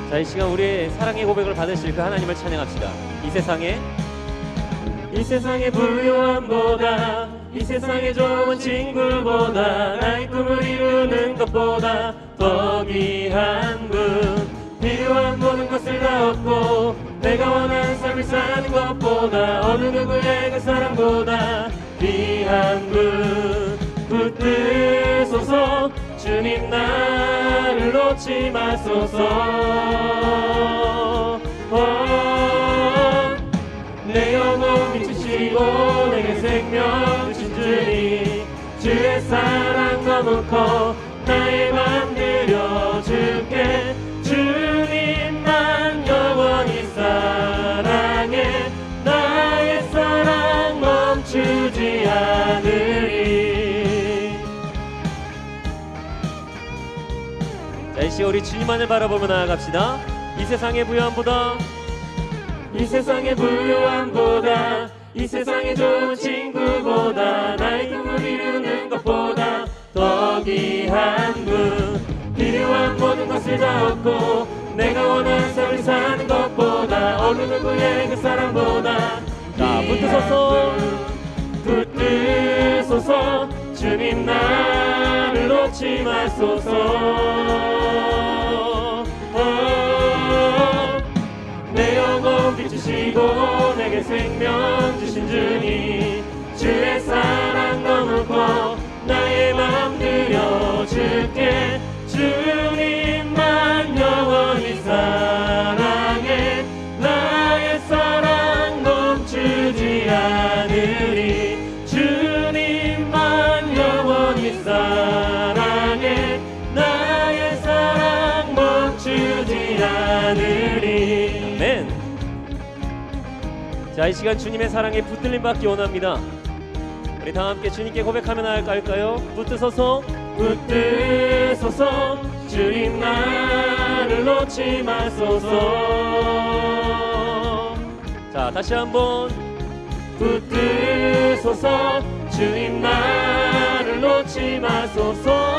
자, 이 시간 우리의 사랑의 고백을 받으실 그 하나님을 찬양합시다. 이 세상의 부유함보다, 이 세상의 좋은 친구보다, 나의 꿈을 이루는 것보다 더 귀한 분, 필요한 모든 것을 다 얻고 내가 원하는 삶을 사는 것보다, 어느 누구의 그 사랑보다 귀한 분, 붙드소서. 주님 나를 놓지 마소서. 내 영혼 비추시고 내게 생명 주신 주님, 주의 사랑 너무 커 나의 맘 들여줄게. 주님만 영원히 사랑해, 나의 사랑 멈추지 않으리. 자, 이 시간 우리 주님만을 바라보며 나아갑시다. 이 세상의 부유함보다, 이 세상의 부유함보다, 이 세상의 좋은 친구보다, 나의 꿈을 이루는 것보다 더 귀한 분, 필요한 모든 것을 다 얻고 내가 원하는 삶을 사는 것보다, 어느 누구의 그 사랑보다. 자, 붙드소서. 붙드소서. 주님 나를 놓지 마소서. 내 영혼 비추시고 내게 생명 주신 주님, 주의 사랑 너무 커 나의 맘 들여줄게. 주님만 영원히 사랑해, 나의 사랑 멈추지 않으리. 주님만 영원히 사랑해, 나의 사랑 멈추지 않으리. 아멘. 자, 이 시간 주님의 사랑에 붙들림 받기 원합니다. 우리 다 함께 주님께 고백하며 나아갈까요? 붙드소서. 붙드소서. 주님 나를 놓지 마소서. 자, 다시 한번. 붙드소서. 주님 나를 놓지 마소서.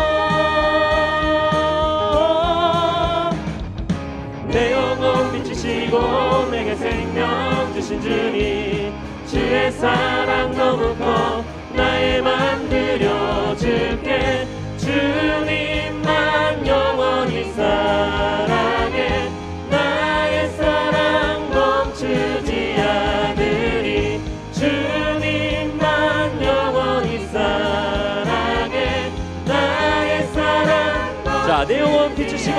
내 영혼 비추시고 내게 생명 주신 주님, 주의 사랑 너무 커 나의 맘 들여줄게. 주님만 영원히 사랑해, 나의 사랑 멈추지 않으리. 주님만 영원히 사랑해, 나의 사랑. 자, 내 영혼 비추시고,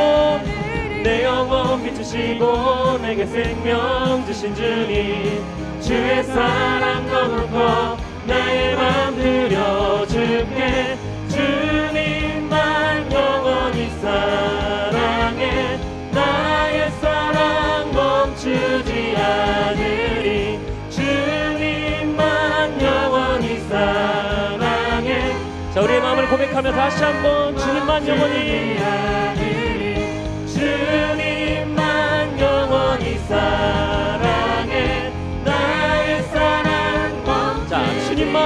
내 영혼 비추시고 내게 생명 주신 주님, 주의 사랑 너무 커 나의 맘 들여줄게. 주님만 영원히 사랑해, 나의 사랑 멈추지 않으리. 주님만 영원히 사랑해. 자, 우리의 마음을 고백하며 다시 한번. 주님만 영원히, 주님만 영원히 사랑해, 나의 사랑 멈추지. 자, 주님만,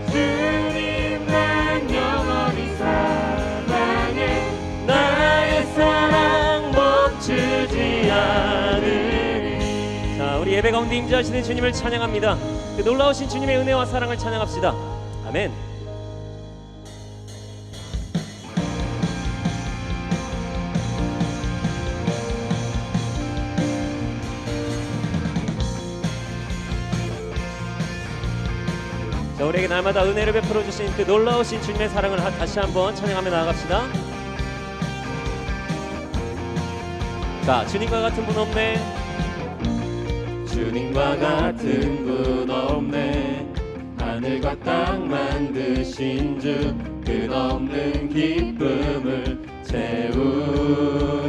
주님만 영원히 사랑해, 나의 사랑 멈추지 않으리. 자, 우리 예배 가운데 임재하시는 주님을 찬양합니다. 그 놀라우신 주님의 은혜와 사랑을 찬양합시다. 아멘. 자, 우리에게 날마다 은혜를 베풀어 주신 그 놀라우신 주님의 사랑을 다시 한번 찬양하며 나아갑시다. 자, 주님과 같은 분 없네. 주님과 같은 분 없네. 하늘과 땅 만드신 주, 끝없는 기쁨을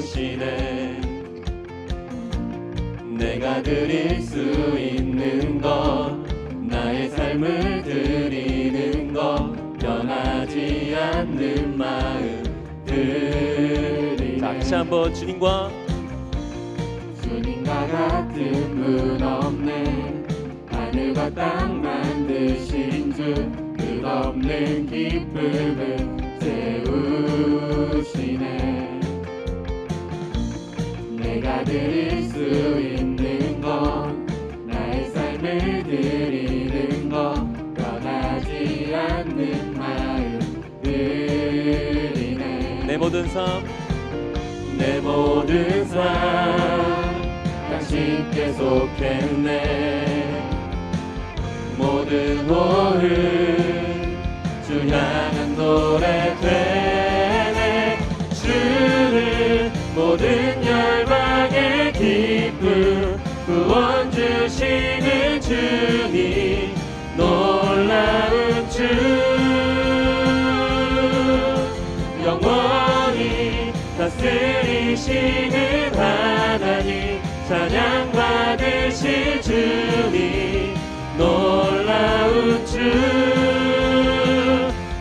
채우시네. 내가 드릴 수 있는 것, 나의 삶을 드리는 것, 변하지 않는 마음 드리네. 자, 다시 한번. 주님과 같은 분 없네. 하늘과 땅 만드신 주, 끝없는 기쁨을 채우시네. 드릴 수 있는 건 나의 삶을 드리는 것, 변하지 않는 마음 드리네. 내 모든 삶, 내 모든 삶 당신께 속했네. 모든 호흡 주 향한 노래 되네. 주는 모든 열방의 기쁨 구원 주시는 주님, 놀라운 주 영원히 다스리시는 하나님, 찬양 받으실 주님, 놀라운 주,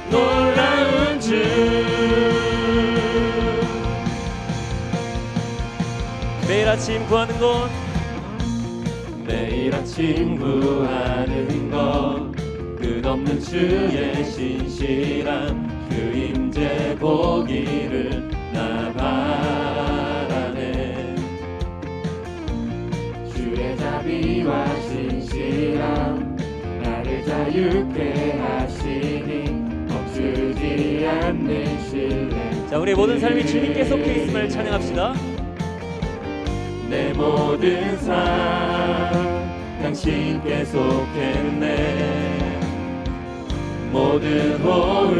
놀라운 주. 매일 아침 구하는 것, 매일 아침 구하는 것, 끝없는 주의 신실함, 그 임재 보기를 나 바라네. 주의 자비와 신실함 나를 자유케 하시니 멈추지 않는 신뢰. 자, 우리의 모든 삶이 주님께 속해 있음을 찬양합시다. 내 모든 삶 당신께 속했네. 모든 호흡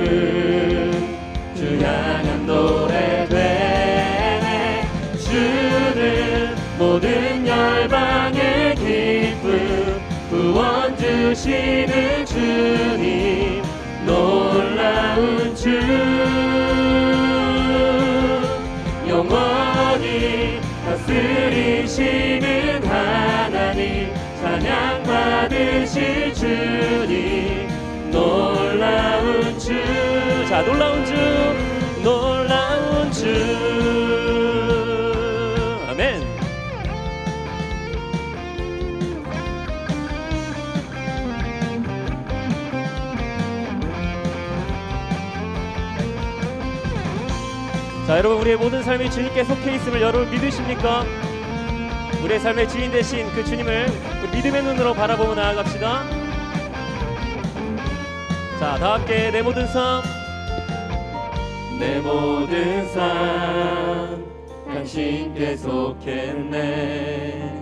주 향한 노래 되네. 주는 모든 열방의 기쁨 구원 주시는 주님, 놀라운 주 영원히 다스리시는 하나님, 찬양 받으실 주님, 놀라운 주. 자, 놀라운 주, 놀라운 주. 아멘. 자, 여러분, 우리의 모든 삶이 주님께 속해 있음을 여러분 믿으십니까? 우리의 삶의 주인 되신 그 주님을 믿음의 눈으로 바라보며 나아갑시다. 자, 다 함께 내 모든 삶, 내 모든 삶 당신께 속했네.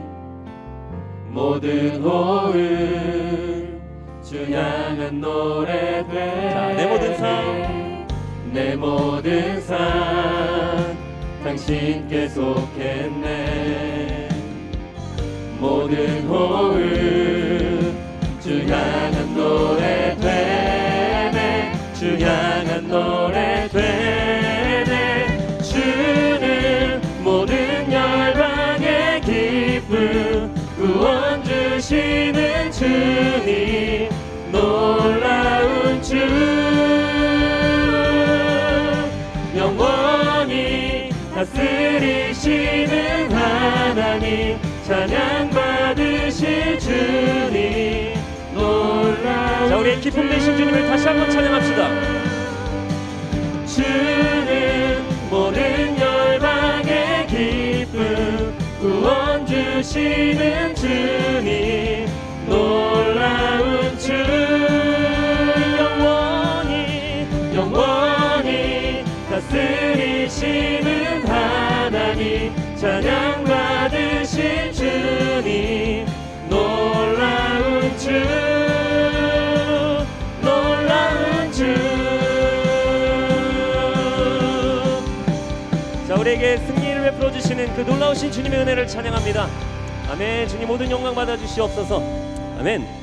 모든 호흡 주 향한 노래 되네. 자, 내 모든 삶, 내 모든 삶 당신께 속했네. 모든 호흡 주 향한 노래 되네. 주 향한 노래 되네. 주는 모든 열방의 기쁨 구원 주시는 주님, 놀라운 주 영원히 다스리시는 하나님, 찬양 받으실 주님, 놀라운. 자, 우리의 기쁨 되신 주님을 다시 한번 찬양합시다. 주는 모든 열방의 기쁨 구원 주시는 주님, 놀라운 주 영원히 영원히 다스리시는 하나님, 찬양 받으실 주님, 놀라운 주, 놀라운 주. 자, 우리에게 승리를 베풀어 주시는 그 놀라우신 주님의 은혜를 찬양합니다. 아멘. 주님 모든 영광 받아 주시옵소서. 아멘.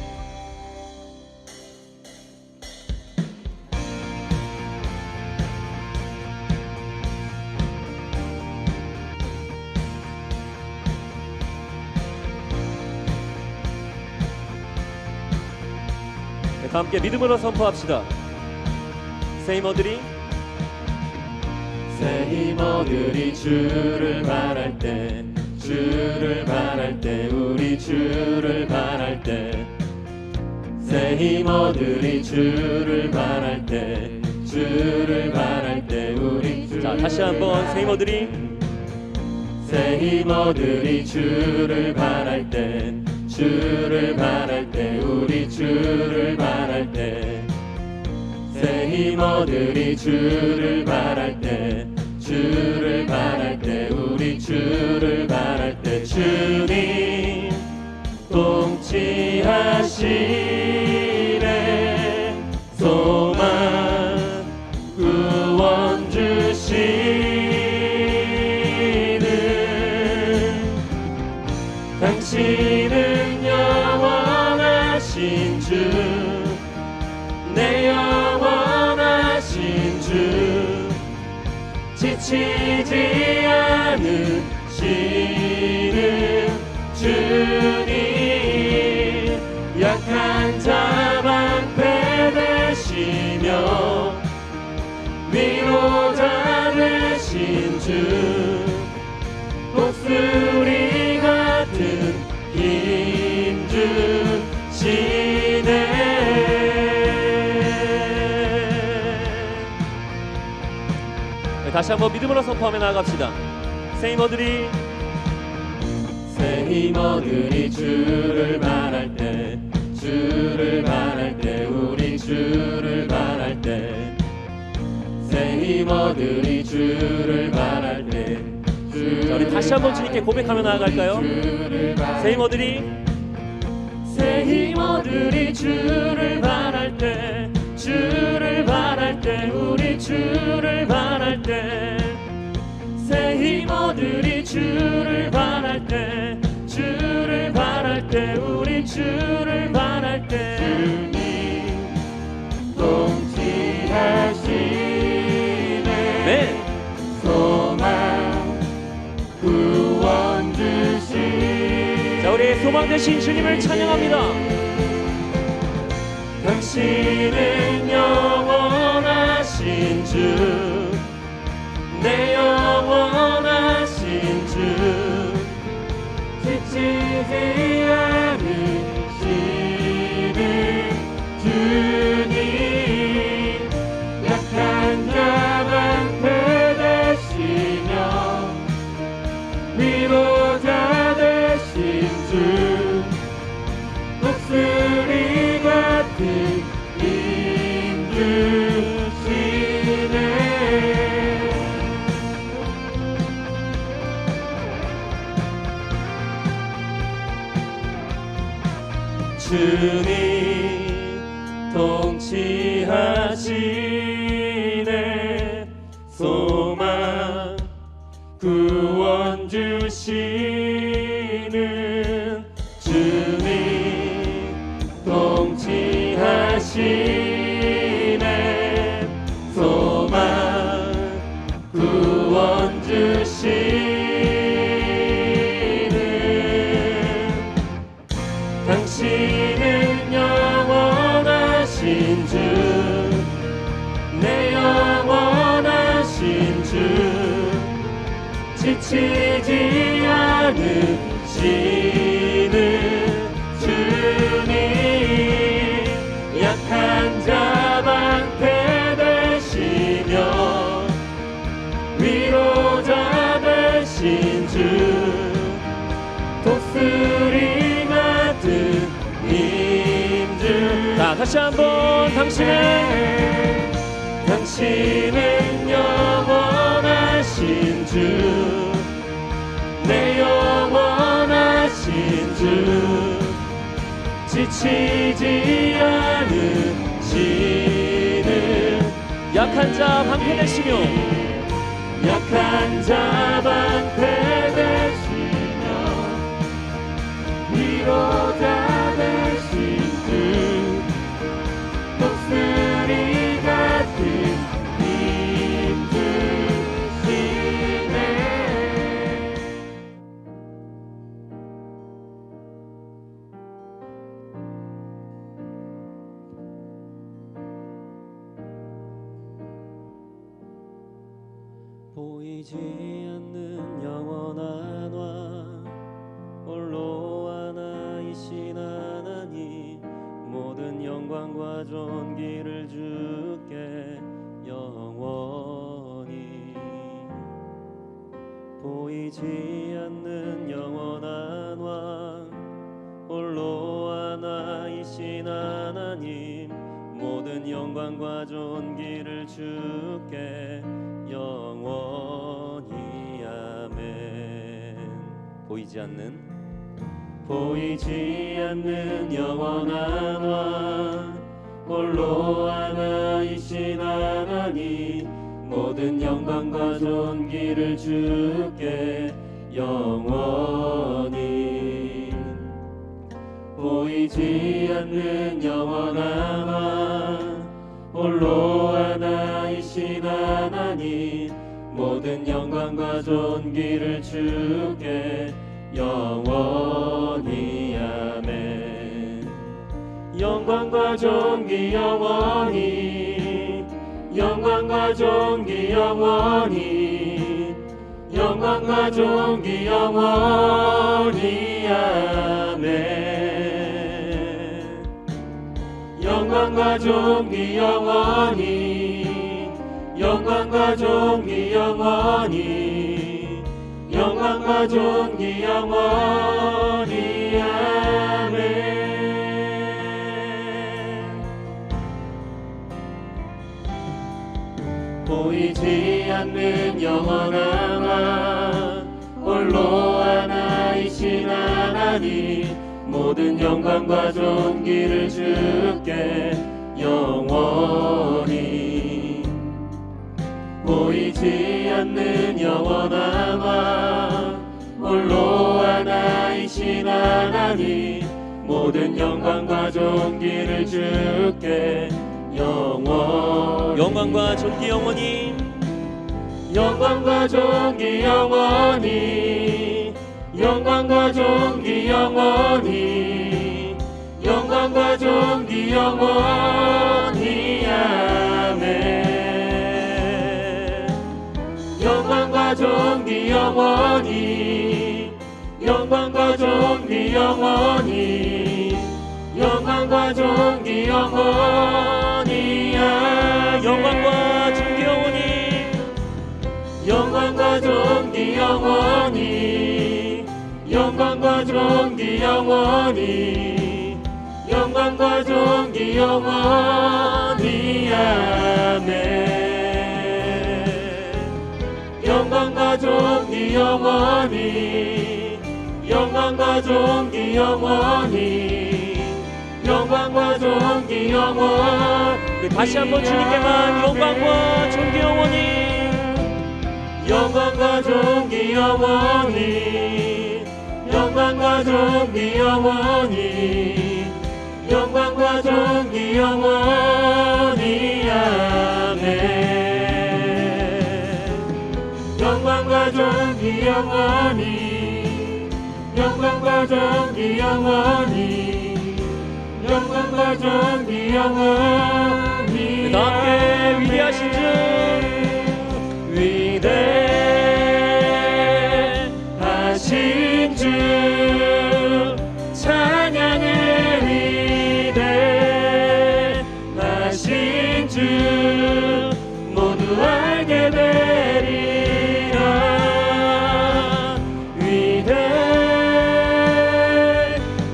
다 함께 믿음으로 선포합시다. 새 힘어들이 주를 바랄 때, 주를 바랄 때, 우리 주를 바랄 때, 새 힘 얻으리 주를 바랄 때, 주를 바랄 때, 우리 주를. 자, 다시 한번 새 힘어들이, 새 새 힘 얻으리 주를 바랄 때 주를 바랄 때 우리 주를 바랄 때 새 힘 얻으리 주를 바랄 때 주를 바랄 때 우리 주를 바랄 때 주님 통치하시네 소망 구원 주시는 당신은 영원하신 주 내 영원하신 주 지치지 않으시는 주님 약한 자 방패 되시며 위로자 되신 주 독수리 같은 힘 주시네 다시 한번 믿음으로 선포하며 나아갑시다. 새 힘 얻으리 새 힘 얻으리 주를 바랄 때 주를 바랄 때 우리 주를 바랄 때 새 힘 얻으리 주를 바랄 때 자, 우리 다시 한번 주님께 고백하며 나아갈까요? 새 힘 얻으리 새 힘 얻으리 주를 바랄 때 주를 바랄 때 우리 주를 바랄 때 새 힘 얻으리 주를 바랄 때 주를 바랄 때 우리 주를 바랄 때 주님 통치하시네 네. 소망 구원 주시 자, 우리 소망 되신 주님을 찬양합니다. 당신은 영원하신 주 내 영원하신 주 지치지 않으시는 주님 약한 자 방패 되시며 위로자 되신 주 독수리 같은 힘 주시네 주님 통치하시네 소망 구원 주시는 주님 통치하시네 소망 구원 주시는 당신은 영원하신 주 내 영원하신 주 지치지 않으시는 주님 약한 자 방패 되시며 위로자 되신 주 독수리 같은 힘 주 자, 다시 한번 당신은 영원하신 주 내 영원하신 주 지치지 않으시는 약한 자 방패 되시며 약한 자 방패 되시며 위로자 되신 주 독수리 같은 힘 주시네 보이지 않는 영원한 왕 홀로 하나이신 하나님 모든 영광과 존귀를 주께 영원히 보이지 보이지 않는 영원한 왕 홀로 하나이신 하나님 모든 영광과 존귀를 주께 영원히 아멘. 보이지 않는 영원한 왕 홀로 하나이신 하나님 모든 영광과 존귀를 주께 영원히. 보이지 않는 영원한 왕 홀로 하나이신 하나님 모든 영광과 존귀를 주께 영원히 아멘. 영광과 존귀 영원히 영광과 존귀 영원히 영광과 존귀 영원히 아멘. 영광과 존귀 영원히 영광과 존귀 영원히 영광과 존귀 영원히 아멘. 보이지 않는 영원한 왕 홀로 하나이신 하나님 모든 영광과 존귀를 주께 영원히. 보이지 않는 영원한 왕 홀로 하나이신 하나님 모든 영광과 존귀를 주께 영원히. 영광과 존귀 영원히 영광과 존귀 영원히 영광과 존귀 영원히 영광과 존귀 영원히 아멘. 영광과 존귀 영원히 영광과 존귀 영원히 영광과 존귀 영원히 영광과 존귀 영원히 영광과 존귀 영원히 영광과 존귀 영원히 영광과 존귀 영원히 아멘. 영광과 존귀 영원히 영광과 존귀 영원히 영광과 존귀 영원히. 다시 한번 주님께만 영광과 존귀 영원히 영광과 존귀 영원히 영광과 존귀 영원히 영광과 존귀 영원히 아멘. 영광과 존귀 영원히 영광과 존귀 영원히 영광과 존귀 영원히. 다 함께 위대하신 주 위대하신 주 찬양해. 위대하신 주 모두 알게 되리라.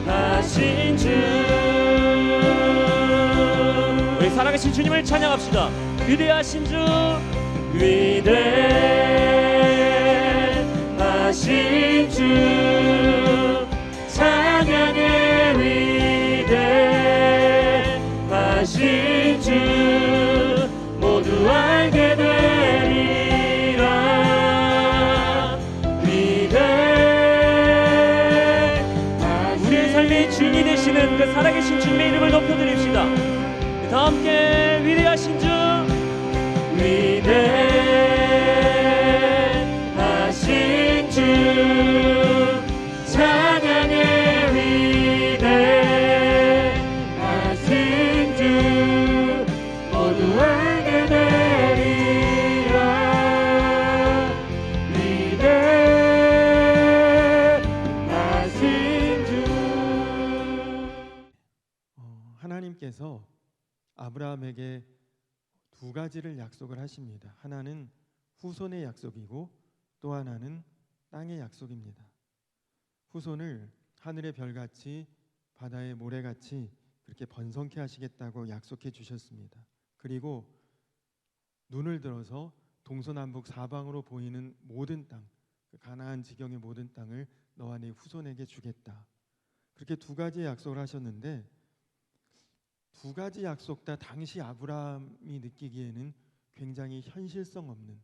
위대하신 주. 우리 살아계신 주님을 찬양합시다. 위대하신 주 위대하신 주 찬양해. 위대하신 주 모두 알게 되리라. 위대하신 우리의 삶의 주인이 되시는 그 살아계신 주님의 이름을 높여드립시다. 다 함께 위대하신 주 위대하신 주 찬양해. 위대하신 주 모두 알게 되리라. 위대하신 주. 하나님께서 아브라함에게 두 가지를 약속을 하십니다. 하나는 후손의 약속이고 또 하나는 땅의 약속입니다. 후손을 하늘의 별같이 바다의 모래같이 그렇게 번성케 하시겠다고 약속해 주셨습니다. 그리고 눈을 들어서 동서남북 사방으로 보이는 모든 땅, 그 가나안 지경의 모든 땅을 너와 네 후손에게 주겠다. 그렇게 두 가지의 약속을 하셨는데 두 가지 약속 다 당시 아브라함이 느끼기에는 굉장히 현실성 없는,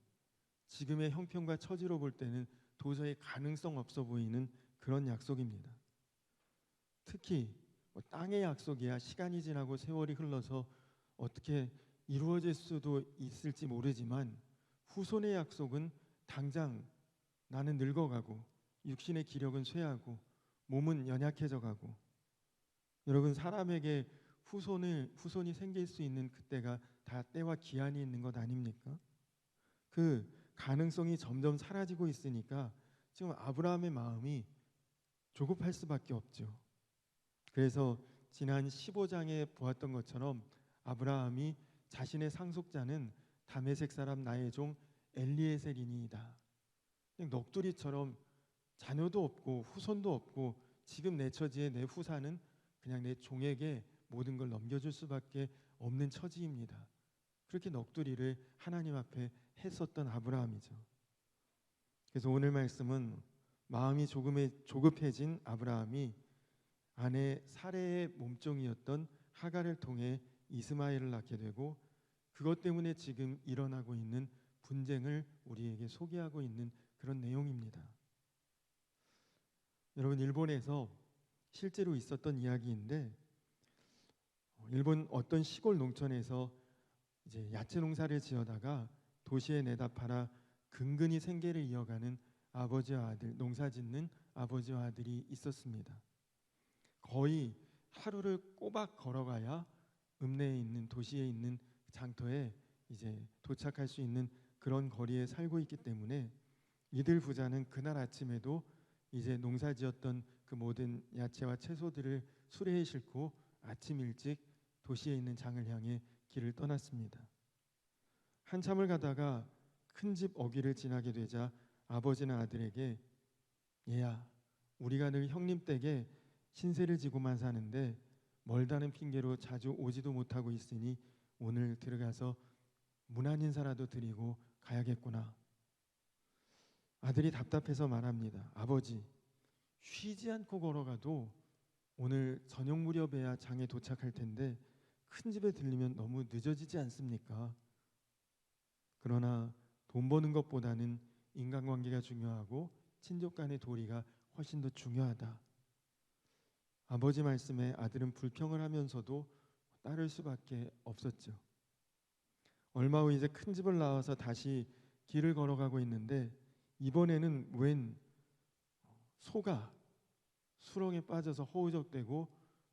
지금의 형편과 처지로 볼 때는 도저히 가능성 없어 보이는 그런 약속입니다. 특히 뭐 땅의 약속이야 시간이 지나고 세월이 흘러서 어떻게 이루어질 수도 있을지 모르지만 후손의 약속은 당장 나는 늙어가고 육신의 기력은 쇠하고 몸은 연약해져 가고, 여러분 사람에게 후손이 생길 수 있는 그때가 다 때와 기한이 있는 것 아닙니까? 그 가능성이 점점 사라지고 있으니까 지금 아브라함의 마음이 조급할 수밖에 없죠. 그래서 지난 15장에 보았던 것처럼 아브라함이 자신의 상속자는 다메섹 사람 나의 종 엘리에셀이니이다. 그냥 넋두리처럼 자녀도 없고 후손도 없고 지금 내 처지에 내 후사는 그냥 내 종에게 모든 걸 넘겨줄 수밖에 없는 처지입니다. 그렇게 넋두리를 하나님 앞에 했었던 아브라함이죠. 그래서 오늘 말씀은 마음이 조급해진 아브라함이 아내 사레의 몸종이었던 하갈을 통해 이스마엘을 낳게 되고, 그것 때문에 지금 일어나고 있는 분쟁을 우리에게 소개하고 있는 그런 내용입니다. 여러분, 일본에서 실제로 있었던 이야기인데, 일본 어떤 시골 농촌에서 이제 야채 농사를 지어다가 도시에 내다 팔아 근근히 생계를 이어가는 아버지와 아들, 농사짓는 아버지와 아들이 있었습니다. 거의 하루를 꼬박 걸어가야 읍내에 있는 도시에 있는 장터에 이제 도착할 수 있는 그런 거리에 살고 있기 때문에 이들 부자는 그날 아침에도 이제 농사지었던 그 모든 야채와 채소들을 수레에 싣고 아침 일찍 도시에 있는 장을 향해 길을 떠났습니다. 한참을 가다가 큰 집 어귀를 지나게 되자 아버지는 아들에게, 얘야, 우리가 늘 형님 댁에 신세를 지고만 사는데 멀다는 핑계로 자주 오지도 못하고 있으니 오늘 들어가서 문안 인사라도 드리고 가야겠구나. 아들이 답답해서 말합니다. 아버지, 쉬지 않고 걸어가도 오늘 저녁 무렵에야 장에 도착할 텐데 큰 집에 들리면 너무 늦어지지 않습니까? 그러나 돈 버는 것보다는 인간관계가 중요하고 친족 간의 도리가 훨씬 더 중요하다. 아버지 말씀에 아들은 불평을 하면서도 따를 수밖에 없었죠. 얼마 후 이제 큰 집을 나와서 다시 길을 걸어가고 있는데 이번에는 웬 소가 수렁에 빠져서 허우적대고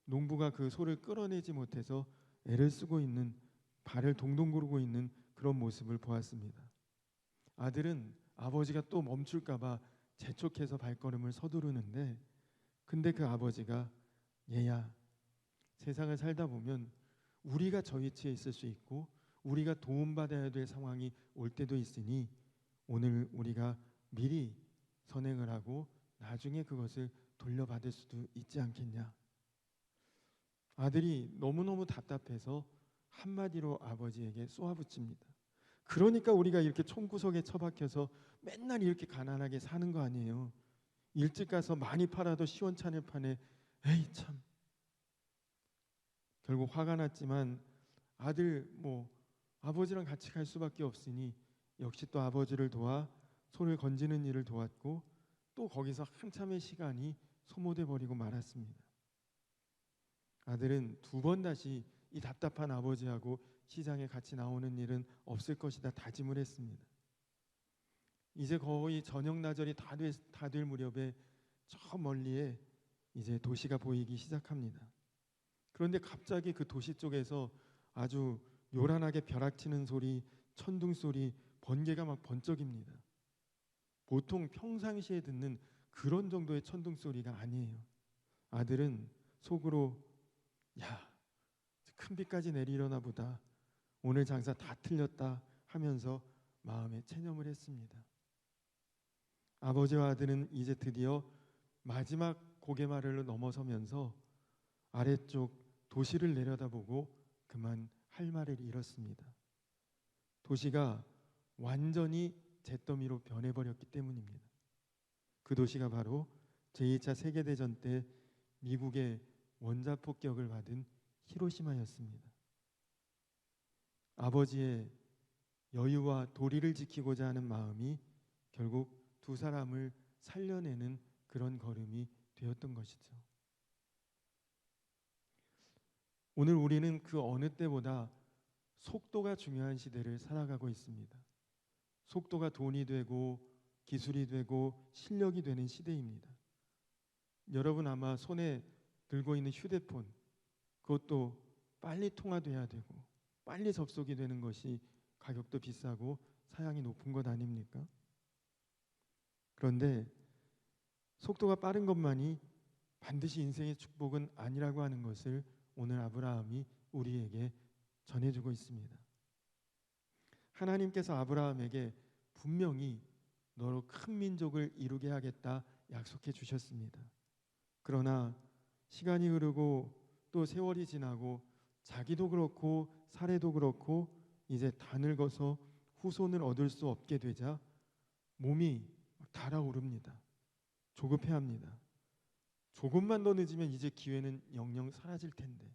농부가 그 소를 끌어내지 못해서 애를 쓰고 있는, 발을 동동 구르고 있는 그런 모습을 보았습니다. 아들은 아버지가 또 멈출까 봐 재촉해서 발걸음을 서두르는데, 근데 그 아버지가, 얘야, 세상을 살다 보면 우리가 저 위치에 있을 수 있고 우리가 도움받아야 될 상황이 올 때도 있으니 오늘 우리가 미리 선행을 하고 나중에 그것을 돌려받을 수도 있지 않겠냐. 아들이 너무너무 답답해서 한마디로 아버지에게 쏘아붙입니다. 그러니까 우리가 이렇게 총구석에 처박혀서 맨날 이렇게 가난하게 사는 거 아니에요. 일찍 가서 많이 팔아도 시원찮을 판에 에이 참. 결국 화가 났지만 아들 아버지랑 같이 갈 수밖에 없으니 역시 또 아버지를 도와 소를 건지는 일을 도왔고 또 거기서 한참의 시간이 소모돼 버리고 말았습니다. 아들은 두 번 다시 이 답답한 아버지하고 시장에 같이 나오는 일은 없을 것이다 다짐을 했습니다. 이제 거의 저녁 나절이 다 될 무렵에 저 멀리에 이제 도시가 보이기 시작합니다. 그런데 갑자기 그 도시 쪽에서 아주 요란하게 벼락치는 소리, 천둥 소리, 번개가 막 번쩍입니다. 보통 평상시에 듣는 그런 정도의 천둥 소리가 아니에요. 아들은 속으로, 야, 큰 비까지 내리려나 보다. 오늘 장사 다 틀렸다 하면서 마음에 체념을 했습니다. 아버지와 아들은 이제 드디어 마지막 고개마루를 넘어서면서 아래쪽 도시를 내려다보고 그만 할 말을 잃었습니다. 도시가 완전히 잿더미로 변해버렸기 때문입니다. 그 도시가 바로 제2차 세계대전 때 미국의 원자폭격을 받은 히로시마였습니다. 아버지의 여유와 도리를 지키고자 하는 마음이 결국 두 사람을 살려내는 그런 걸음이 되었던 것이죠. 오늘 우리는 그 어느 때보다 속도가 중요한 시대를 살아가고 있습니다. 속도가 돈이 되고 기술이 되고 실력이 되는 시대입니다. 여러분 아마 손에 들고 있는 휴대폰, 그것도 빨리 통화돼야 되고 빨리 접속이 되는 것이 가격도 비싸고 사양이 높은 것 아닙니까? 그런데 속도가 빠른 것만이 반드시 인생의 축복은 아니라고 하는 것을 오늘 아브라함이 우리에게 전해주고 있습니다. 하나님께서 아브라함에게 분명히 너로 큰 민족을 이루게 하겠다 약속해 주셨습니다. 그러나 시간이 흐르고 또 세월이 지나고 자기도 그렇고 사례도 그렇고 이제 다 늙어서 후손을 얻을 수 없게 되자 몸이 달아오릅니다. 조급해합니다. 조금만 더 늦으면 이제 기회는 영영 사라질 텐데.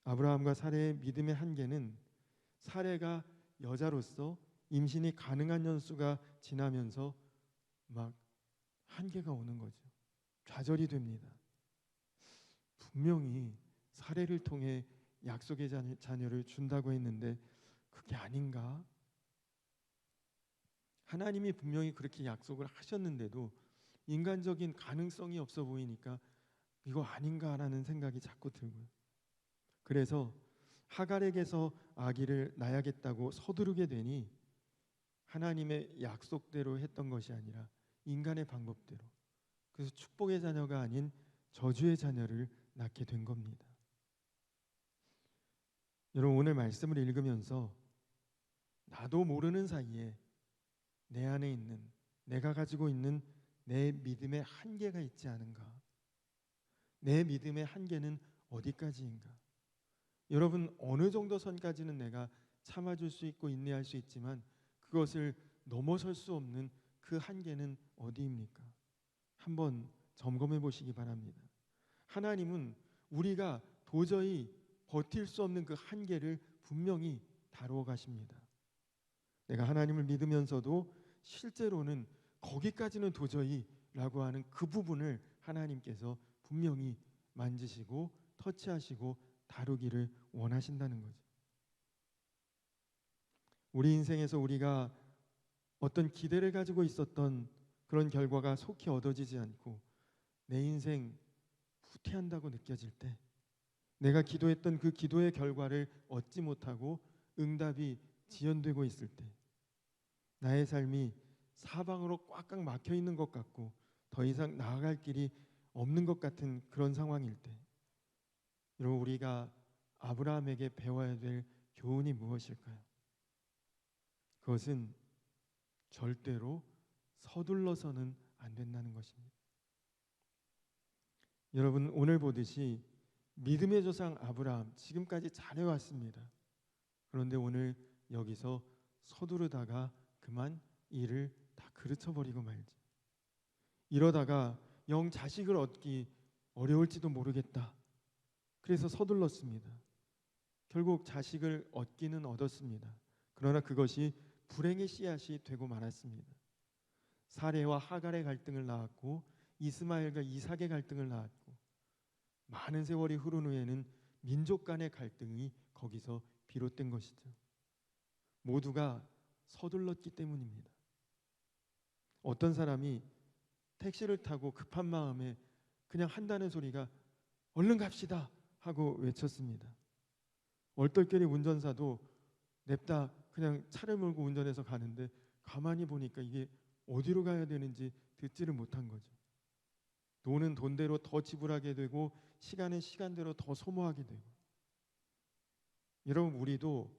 아브라함과 사례의 믿음의 한계는 사례가 여자로서 임신이 가능한 연수가 지나면서 막 한계가 오는 거죠. 좌절이 됩니다. 분명히 사례를 통해 약속의 자녀를 준다고 했는데 그게 아닌가? 하나님이 분명히 그렇게 약속을 하셨는데도 인간적인 가능성이 없어 보이니까 이거 아닌가라는 생각이 자꾸 들고요. 그래서 하갈에게서 아기를 낳아야겠다고 서두르게 되니 하나님의 약속대로 했던 것이 아니라 인간의 방법대로, 그래서 축복의 자녀가 아닌 저주의 자녀를 낳게 된 겁니다. 여러분 오늘 말씀을 읽으면서 나도 모르는 사이에 내 안에 있는, 내가 가지고 있는 내 믿음의 한계가 있지 않은가? 내 믿음의 한계는 어디까지인가? 여러분 어느 정도 선까지는 내가 참아줄 수 있고 인내할 수 있지만 그것을 넘어설 수 없는 그 한계는 어디입니까? 한번 점검해 보시기 바랍니다. 하나님은 우리가 도저히 버틸 수 없는 그 한계를 분명히 다루어 가십니다. 내가 하나님을 믿으면서도 실제로는 거기까지는 도저히 라고 하는 그 부분을 하나님께서 분명히 만지시고 터치하시고 다루기를 원하신다는 거죠. 우리 인생에서 우리가 어떤 기대를 가지고 있었던 그런 결과가 속히 얻어지지 않고 내 인생 후퇴한다고 느껴질 때, 내가 기도했던 그 기도의 결과를 얻지 못하고 응답이 지연되고 있을 때, 나의 삶이 사방으로 꽉꽉 막혀 있는 것 같고 더 이상 나아갈 길이 없는 것 같은 그런 상황일 때, 여러분 우리가 아브라함에게 배워야 될 교훈이 무엇일까요? 그것은 절대로 서둘러서는 안 된다는 것입니다. 여러분 오늘 보듯이 믿음의 조상 아브라함 지금까지 잘해왔습니다. 그런데 오늘 여기서 서두르다가 그만 일을 다 그르쳐버리고 말지. 이러다가 영 자식을 얻기 어려울지도 모르겠다. 그래서 서둘렀습니다. 결국 자식을 얻기는 얻었습니다. 그러나 그것이 불행의 씨앗이 되고 말았습니다. 사레와 하갈의 갈등을 낳았고 이스마엘과 이삭의 갈등을 낳았고 많은 세월이 흐른 후에는 민족 간의 갈등이 거기서 비롯된 것이죠. 모두가 서둘렀기 때문입니다. 어떤 사람이 택시를 타고 급한 마음에 그냥 한다는 소리가 얼른 갑시다 하고 외쳤습니다. 얼떨결에 운전사도 냅다 그냥 차를 몰고 운전해서 가는데 가만히 보니까 이게 어디로 가야 되는지 듣지를 못한 거죠. 돈은 돈대로 더 지불하게 되고 시간은 시간대로 더 소모하게 되고. 여러분 우리도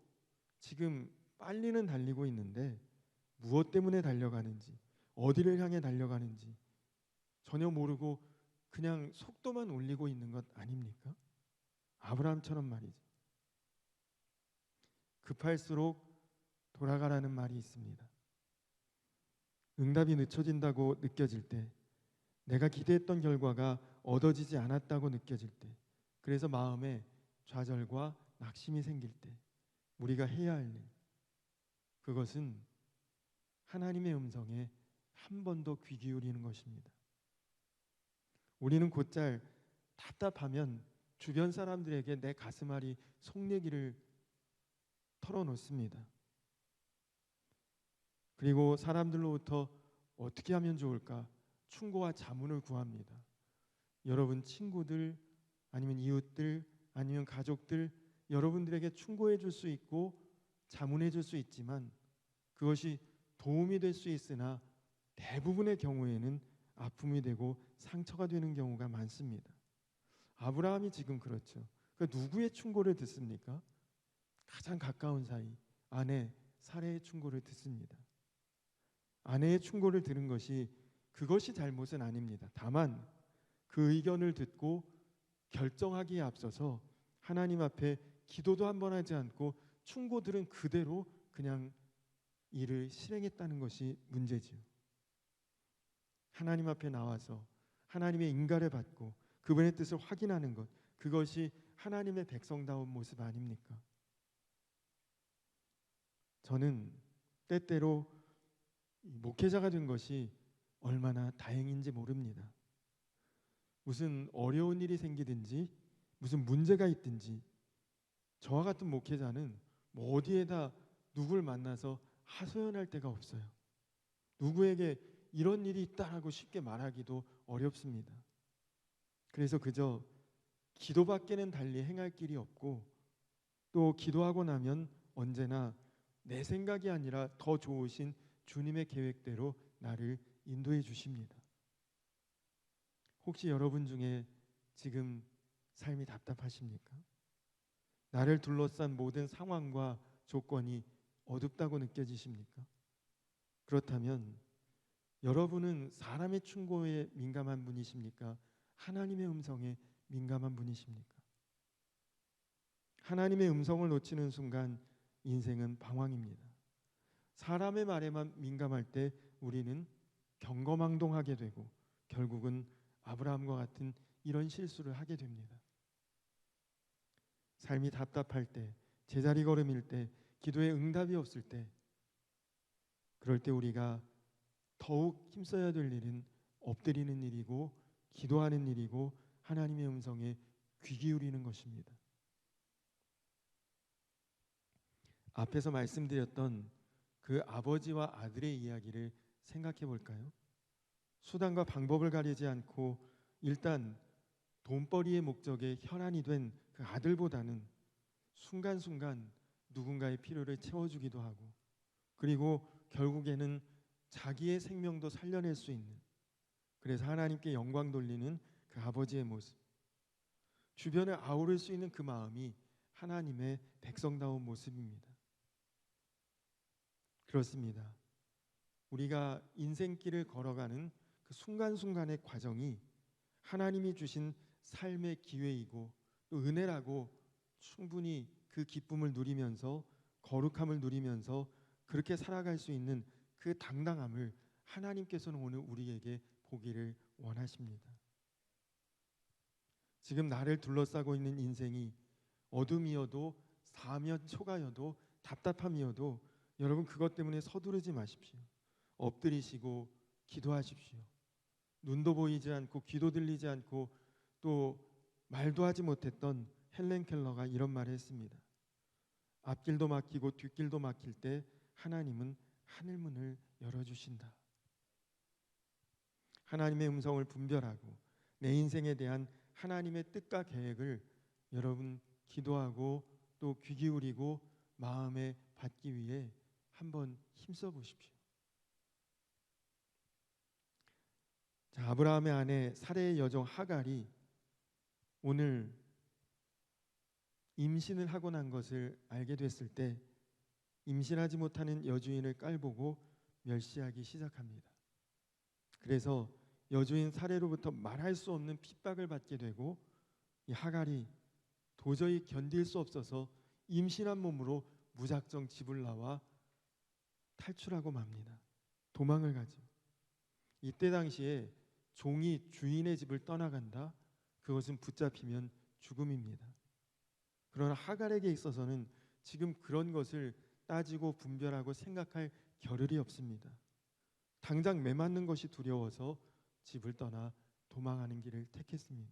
지금 빨리는 달리고 있는데 무엇 때문에 달려가는지, 어디를 향해 달려가는지 전혀 모르고 그냥 속도만 올리고 있는 것 아닙니까? 아브라함처럼 말이죠. 급할수록 돌아가라는 말이 있습니다. 응답이 늦춰진다고 느껴질 때, 내가 기대했던 결과가 얻어지지 않았다고 느껴질 때, 그래서 마음에 좌절과 낙심이 생길 때 우리가 해야 할 일, 그것은 하나님의 음성에 한 번 더 귀 기울이는 것입니다. 우리는 곧잘 답답하면 주변 사람들에게 내 가슴앓이 속내기를 털어놓습니다. 그리고 사람들로부터 어떻게 하면 좋을까 충고와 자문을 구합니다. 여러분 친구들 아니면 이웃들 아니면 가족들, 여러분들에게 충고해 줄 수 있고 자문해 줄 수 있지만 그것이 도움이 될 수 있으나 대부분의 경우에는 아픔이 되고 상처가 되는 경우가 많습니다. 아브라함이 지금 그렇죠. 그러니까 누구의 충고를 듣습니까? 가장 가까운 사이 아내 사레의 충고를 듣습니다. 아내의 충고를 들은 것이 그것이 잘못은 아닙니다. 다만 그 의견을 듣고 결정하기에 앞서서 하나님 앞에 기도도 한 번 하지 않고 충고 들은 그대로 그냥 일을 실행했다는 것이 문제지요. 하나님 앞에 나와서 하나님의 인가를 받고 그분의 뜻을 확인하는 것, 그것이 하나님의 백성다운 모습 아닙니까? 저는 때때로 목회자가 된 것이 얼마나 다행인지 모릅니다. 무슨 어려운 일이 생기든지 무슨 문제가 있든지 저와 같은 목회자는 뭐 어디에다 누구를 만나서 하소연할 데가 없어요. 누구에게 이런 일이 있다라고 쉽게 말하기도 어렵습니다. 그래서 그저 기도밖에는 달리 행할 길이 없고 또 기도하고 나면 언제나 내 생각이 아니라 더 좋으신 주님의 계획대로 나를 인도해 주십니다. 혹시 여러분 중에 지금 삶이 답답하십니까? 나를 둘러싼 모든 상황과 조건이 어둡다고 느껴지십니까? 그렇다면 여러분은 사람의 충고에 민감한 분이십니까? 하나님의 음성에 민감한 분이십니까? 하나님의 음성을 놓치는 순간 인생은 방황입니다. 사람의 말에만 민감할 때 우리는 경거망동하게 되고 결국은 아브라함과 같은 이런 실수를 하게 됩니다. 삶이 답답할 때, 제자리 걸음일 때, 기도에 응답이 없을 때, 그럴 때 우리가 더욱 힘써야 될 일은 엎드리는 일이고 기도하는 일이고 하나님의 음성에 귀 기울이는 것입니다. 앞에서 말씀드렸던 그 아버지와 아들의 이야기를 생각해 볼까요? 수단과 방법을 가리지 않고 일단 돈벌이의 목적에 혈안이 된 그 아들보다는 순간순간 누군가의 필요를 채워주기도 하고 그리고 결국에는 자기의 생명도 살려낼 수 있는, 그래서 하나님께 영광 돌리는 그 아버지의 모습, 주변을 아우를 수 있는 그 마음이 하나님의 백성다운 모습입니다. 그렇습니다. 우리가 인생길을 걸어가는 그 순간순간의 과정이 하나님이 주신 삶의 기회이고 또 은혜라고 충분히 그 기쁨을 누리면서 거룩함을 누리면서 그렇게 살아갈 수 있는 그 당당함을 하나님께서는 오늘 우리에게 보기를 원하십니다. 지금 나를 둘러싸고 있는 인생이 어둠이어도 사면초가여도 답답함이어도 여러분 그것 때문에 서두르지 마십시오. 엎드리시고 기도하십시오. 눈도 보이지 않고 귀도 들리지 않고 또 말도 하지 못했던 헬렌 켈러가 이런 말을 했습니다. 앞길도 막히고 뒷길도 막힐 때 하나님은 하늘문을 열어주신다. 하나님의 음성을 분별하고 내 인생에 대한 하나님의 뜻과 계획을 여러분 기도하고 또 귀 기울이고 마음에 받기 위해 한번 힘써 보십시오. 자, 아브라함의 아내 사레의 여종 하갈이 오늘 임신을 하고 난 것을 알게 됐을 때 임신하지 못하는 여주인을 깔보고 멸시하기 시작합니다. 그래서 여주인 사례로부터 말할 수 없는 핍박을 받게 되고 이 하갈이 도저히 견딜 수 없어서 임신한 몸으로 무작정 집을 나와 탈출하고 맙니다. 도망을 가죠. 이때 당시에 종이 주인의 집을 떠나간다. 그것은 붙잡히면 죽음입니다. 그러나 하갈에게 있어서는 지금 그런 것을 따지고 분별하고 생각할 겨를이 없습니다. 당장 매맞는 것이 두려워서 집을 떠나 도망하는 길을 택했습니다.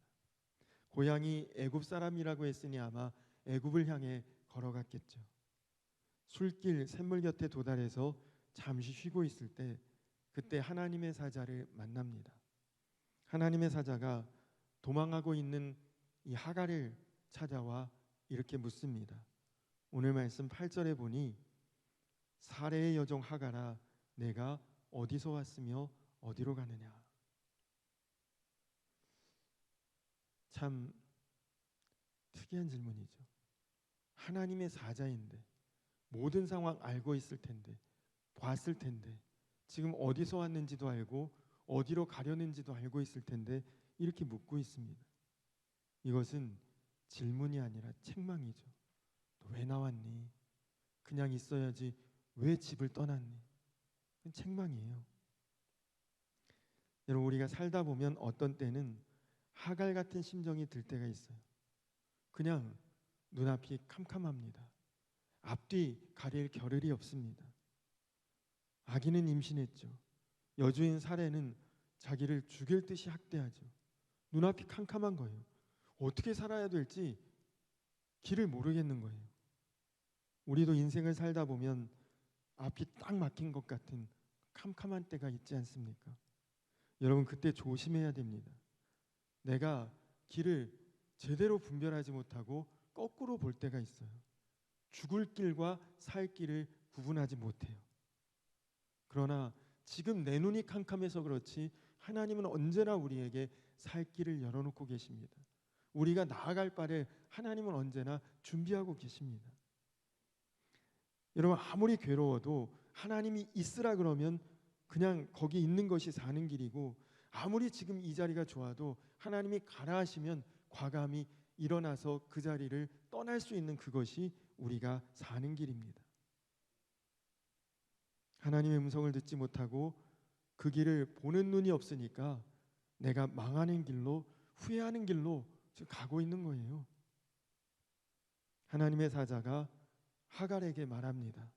고향이 애굽 사람이라고 했으니 아마 애굽을 향해 걸어갔겠죠. 술길 샘물 곁에 도달해서 잠시 쉬고 있을 때 그때 하나님의 사자를 만납니다. 하나님의 사자가 도망하고 있는 이 하갈을 찾아와 이렇게 묻습니다. 오늘 말씀 8절에 보니 사레의 여종 하갈아 내가 어디서 왔으며 어디로 가느냐. 참 특이한 질문이죠. 하나님의 사자인데 모든 상황 알고 있을 텐데 봤을 텐데 지금 어디서 왔는지도 알고 어디로 가려는지도 알고 있을 텐데 이렇게 묻고 있습니다. 이것은 질문이 아니라 책망이죠. 너 왜 나왔니? 그냥 있어야지 왜 집을 떠났니? 그건 책망이에요. 여러분 우리가 살다 보면 어떤 때는 하갈 같은 심정이 들 때가 있어요. 그냥 눈앞이 캄캄합니다. 앞뒤 가릴 겨를이 없습니다. 아기는 임신했죠. 여주인 사례는 자기를 죽일 듯이 학대하죠. 눈앞이 캄캄한 거예요. 어떻게 살아야 될지 길을 모르겠는 거예요. 우리도 인생을 살다 보면 앞이 딱 막힌 것 같은 캄캄한 때가 있지 않습니까? 여러분 그때 조심해야 됩니다. 내가 길을 제대로 분별하지 못하고 거꾸로 볼 때가 있어요. 죽을 길과 살 길을 구분하지 못해요. 그러나 지금 내 눈이 캄캄해서 그렇지 하나님은 언제나 우리에게 살 길을 열어놓고 계십니다. 우리가 나아갈 바를 하나님은 언제나 준비하고 계십니다. 여러분 아무리 괴로워도 하나님이 있으라 그러면 그냥 거기 있는 것이 사는 길이고 아무리 지금 이 자리가 좋아도 하나님이 가라 하시면 과감히 일어나서 그 자리를 떠날 수 있는 그것이 우리가 사는 길입니다. 하나님의 음성을 듣지 못하고 그 길을 보는 눈이 없으니까 내가 망하는 길로 후회하는 길로 지금 가고 있는 거예요. 하나님의 사자가 하갈에게 말합니다.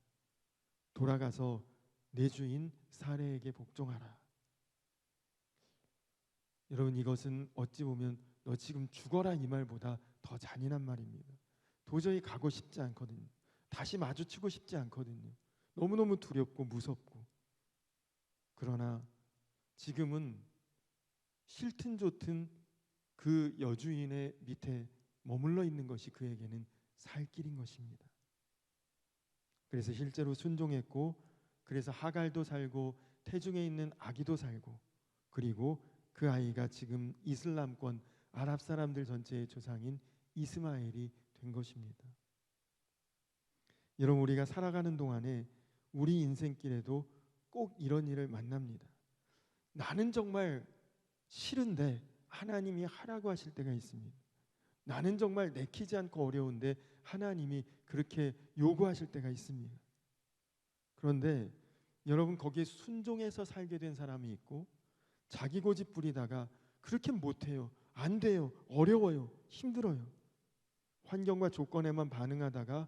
돌아가서 내 주인 사레에게 복종하라. 여러분 이것은 어찌 보면 너 지금 죽어라 이 말보다 더 잔인한 말입니다. 도저히 가고 싶지 않거든요. 다시 마주치고 싶지 않거든요. 너무너무 두렵고 무섭고. 그러나 지금은 싫든 좋든 그 여주인의 밑에 머물러 있는 것이 그에게는 살 길인 것입니다. 그래서 실제로 순종했고 그래서 하갈도 살고 태중에 있는 아기도 살고 그리고 그 아이가 지금 이슬람권 아랍 사람들 전체의 조상인 이스마엘이 된 것입니다. 여러분 우리가 살아가는 동안에 우리 인생길에도 꼭 이런 일을 만납니다. 나는 정말 싫은데 하나님이 하라고 하실 때가 있습니다. 나는 정말 내키지 않고 어려운데 하나님이 그렇게 요구하실 때가 있습니다. 그런데 여러분 거기에 순종해서 살게 된 사람이 있고 자기 고집 부리다가 그렇게 못해요. 안 돼요. 어려워요. 힘들어요. 환경과 조건에만 반응하다가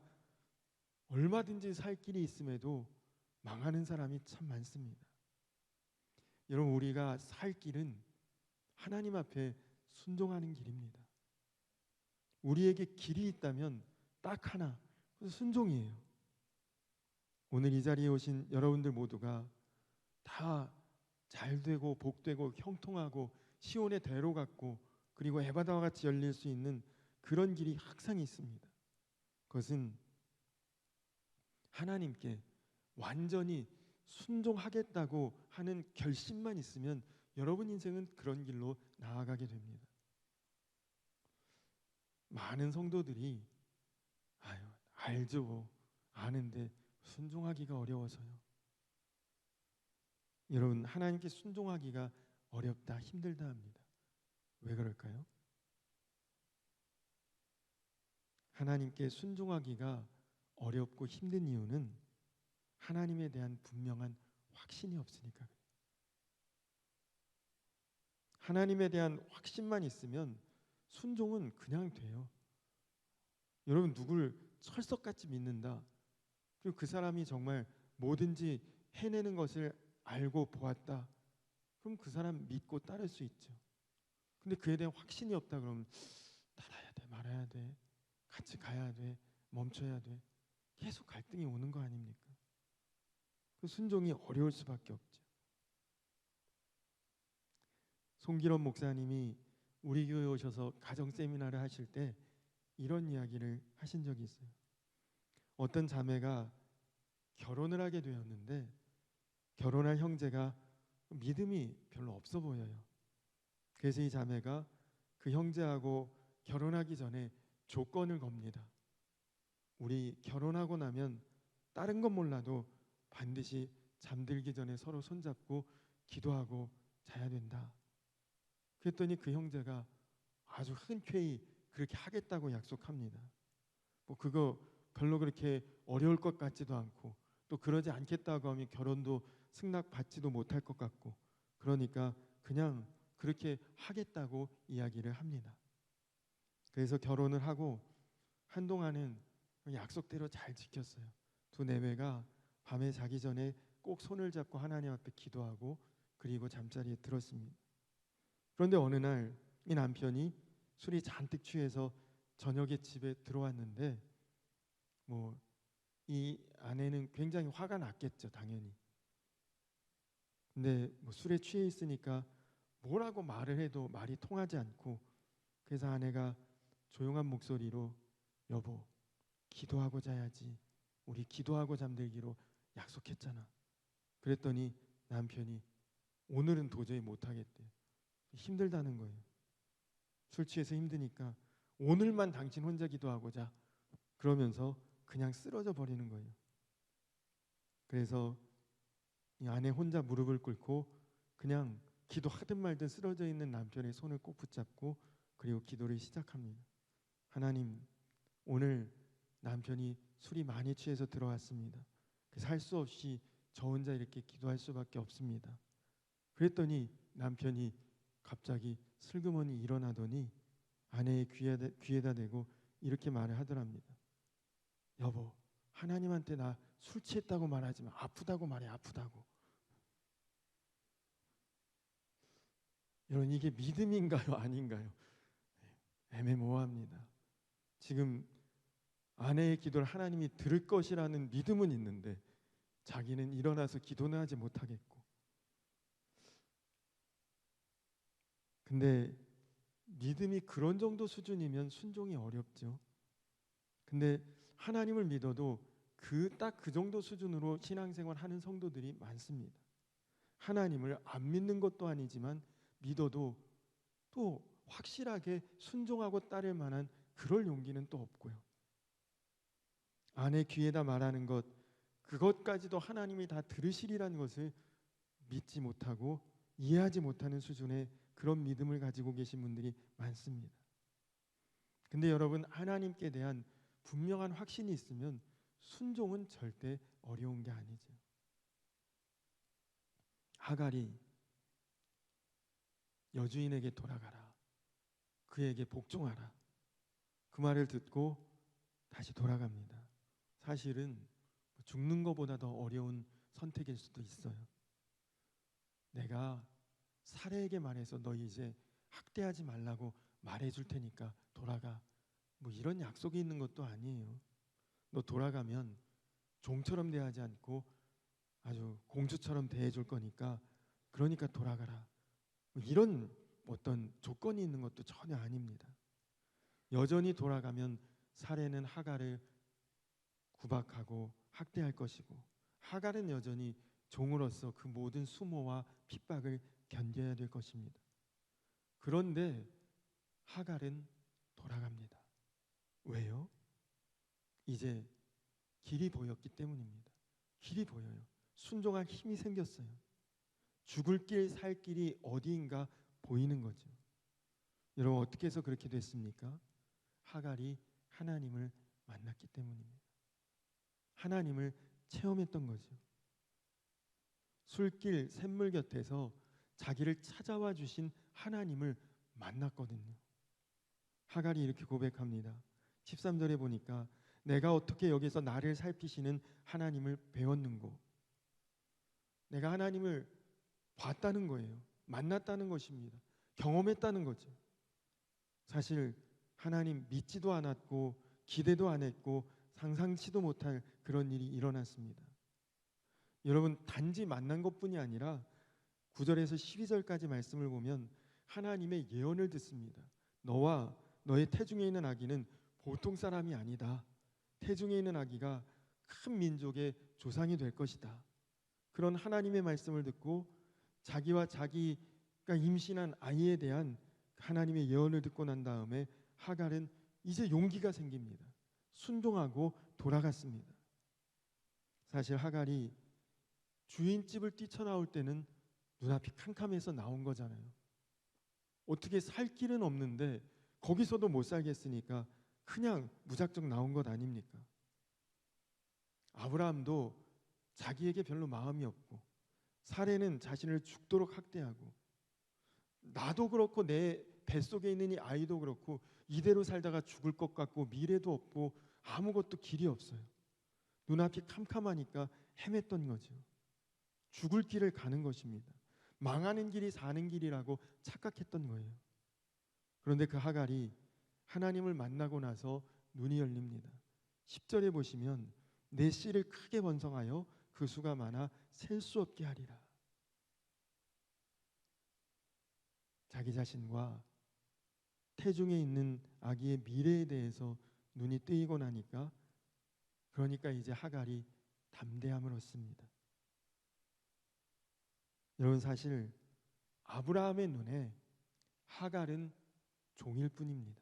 얼마든지 살 길이 있음에도 망하는 사람이 참 많습니다. 여러분 우리가 살 길은 하나님 앞에 순종하는 길입니다. 우리에게 길이 있다면 딱 하나, 순종이에요. 오늘 이 자리에 오신 여러분들 모두가 다 잘되고 복되고 형통하고 시온의 대로 같고 그리고 에바다와 같이 열릴 수 있는 그런 길이 항상 있습니다. 그것은 하나님께 완전히 순종하겠다고 하는 결심만 있으면 여러분 인생은 그런 길로 나아가게 됩니다. 많은 성도들이 알죠. 아는데 순종하기가 어려워서요. 여러분, 하나님께 순종하기가 어렵다, 힘들다 합니다. 왜 그럴까요? 하나님께 순종하기가 어렵고 힘든 이유는 하나님에 대한 분명한 확신이 없으니까 그래요. 하나님에 대한 확신만 있으면 순종은 그냥 돼요. 여러분, 누굴 철석같이 믿는다, 그리고 그 사람이 정말 뭐든지 해내는 것을 알고 보았다, 그럼 그 사람 믿고 따를 수 있죠. 근데 그에 대한 확신이 없다 그러면 따라야 돼, 말아야 돼, 같이 가야 돼, 멈춰야 돼, 계속 갈등이 오는 거 아닙니까? 그 순종이 어려울 수밖에 없죠. 송기론 목사님이 우리 교회 오셔서 가정 세미나를 하실 때 이런 이야기를 하신 적이 있어요. 어떤 자매가 결혼을 하게 되었는데 결혼할 형제가 믿음이 별로 없어 보여요. 그래서 이 자매가 그 형제하고 결혼하기 전에 조건을 겁니다. 우리 결혼하고 나면 다른 건 몰라도 반드시 잠들기 전에 서로 손잡고 기도하고 자야 된다. 그랬더니 그 형제가 아주 흔쾌히 그렇게 하겠다고 약속합니다. 뭐 그거 별로 그렇게 어려울 것 같지도 않고, 또 그러지 않겠다고 하면 결혼도 승낙받지도 못할 것 같고, 그러니까 그냥 그렇게 하겠다고 이야기를 합니다. 그래서 결혼을 하고 한동안은 약속대로 잘 지켰어요. 두 내외가 밤에 자기 전에 꼭 손을 잡고 하나님 앞에 기도하고 그리고 잠자리에 들었습니다. 그런데 어느 날 이 남편이 술이 잔뜩 취해서 저녁에 집에 들어왔는데 뭐 이 아내는 굉장히 화가 났겠죠, 당연히. 근데 뭐 술에 취해 있으니까 뭐라고 말을 해도 말이 통하지 않고, 그래서 아내가 조용한 목소리로 여보, 기도하고 자야지, 우리 기도하고 잠들기로 약속했잖아. 그랬더니 남편이 오늘은 도저히 못하겠대. 힘들다는 거예요. 술 취해서 힘드니까 오늘만 당신 혼자 기도하고 자, 그러면서 그냥 쓰러져 버리는 거예요. 그래서 이 아내 혼자 무릎을 꿇고 그냥 기도하든 말든 쓰러져 있는 남편의 손을 꼭 붙잡고 그리고 기도를 시작합니다. 하나님, 오늘 남편이 술이 많이 취해서 들어왔습니다. 그래서 할 수 없이 저 혼자 이렇게 기도할 수밖에 없습니다. 그랬더니 남편이 갑자기 슬그머니 일어나더니 아내의 귀에다 대고 이렇게 말을 하더랍니다. 여보, 하나님한테 나 술 취했다고 말하지 마. 아프다고 말해, 아프다고. 여러분, 이게 믿음인가요, 아닌가요? 애매모호합니다. 지금 아내의 기도를 하나님이 들을 것이라는 믿음은 있는데 자기는 일어나서 기도는 하지 못하겠고. 근데 믿음이 그런 정도 수준이면 순종이 어렵죠. 근데 하나님을 믿어도 딱 그 정도 수준으로 신앙생활 하는 성도들이 많습니다. 하나님을 안 믿는 것도 아니지만 믿어도 또 확실하게 순종하고 따를 만한 그럴 용기는 또 없고요. 아내 귀에다 말하는 것, 그것까지도 하나님이 다 들으시리라는 것을 믿지 못하고 이해하지 못하는 수준의 그런 믿음을 가지고 계신 분들이 많습니다. 근데 여러분, 하나님께 대한 분명한 확신이 있으면 순종은 절대 어려운 게 아니죠. 하갈이 여주인에게 돌아가라, 그에게 복종하라, 그 말을 듣고 다시 돌아갑니다. 사실은 죽는 것보다 더 어려운 선택일 수도 있어요. 내가 사례에게 말해서 너 이제 학대하지 말라고 말해줄 테니까 돌아가, 뭐 이런 약속이 있는 것도 아니에요. 너 돌아가면 종처럼 대하지 않고 아주 공주처럼 대해줄 거니까 그러니까 돌아가라, 뭐 이런 어떤 조건이 있는 것도 전혀 아닙니다. 여전히 돌아가면 사례는 하갈을 구박하고 학대할 것이고, 하갈은 여전히 종으로서 그 모든 수모와 핍박을 견뎌야 될 것입니다. 그런데 하갈은 돌아갑니다. 왜요? 이제 길이 보였기 때문입니다. 길이 보여요. 순종할 힘이 생겼어요. 죽을 길 살 길이 어디인가 보이는 거죠. 여러분 어떻게 해서 그렇게 됐습니까? 하갈이 하나님을 만났기 때문입니다. 하나님을 체험했던 거죠. 술길 샘물 곁에서 자기를 찾아와 주신 하나님을 만났거든요. 하갈이 이렇게 고백합니다. 13절에 보니까 내가 어떻게 여기서 나를 살피시는 하나님을 배웠는고. 내가 하나님을 봤다는 거예요. 만났다는 것입니다. 경험했다는 거죠. 사실 하나님 믿지도 않았고 기대도 안 했고 상상치도 못할 그런 일이 일어났습니다. 여러분 단지 만난 것뿐이 아니라 9절에서 12절까지 말씀을 보면 하나님의 예언을 듣습니다. 너와 너의 태중에 있는 아기는 보통 사람이 아니다. 태중에 있는 아기가 큰 민족의 조상이 될 것이다. 그런 하나님의 말씀을 듣고 자기와 자기가 임신한 아이에 대한 하나님의 예언을 듣고 난 다음에 하갈은 이제 용기가 생깁니다. 순종하고 돌아갔습니다. 사실 하갈이 주인집을 뛰쳐나올 때는 눈앞이 캄캄해서 나온 거잖아요. 어떻게 살 길은 없는데 거기서도 못 살겠으니까 그냥 무작정 나온 것 아닙니까? 아브라함도 자기에게 별로 마음이 없고 사례는 자신을 죽도록 학대하고 나도 그렇고 내 뱃속에 있는 이 아이도 그렇고 이대로 살다가 죽을 것 같고 미래도 없고 아무것도 길이 없어요. 눈앞이 캄캄하니까 헤맸던 거죠. 죽을 길을 가는 것입니다. 망하는 길이 사는 길이라고 착각했던 거예요. 그런데 그 하갈이 하나님을 만나고 나서 눈이 열립니다. 10절에 보시면 내 씨를 크게 번성하여 그 수가 많아 셀 수 없게 하리라. 자기 자신과 태중에 있는 아기의 미래에 대해서 눈이 뜨이고 나니까 그러니까 이제 하갈이 담대함을 얻습니다. 여러분 사실 아브라함의 눈에 하갈은 종일 뿐입니다.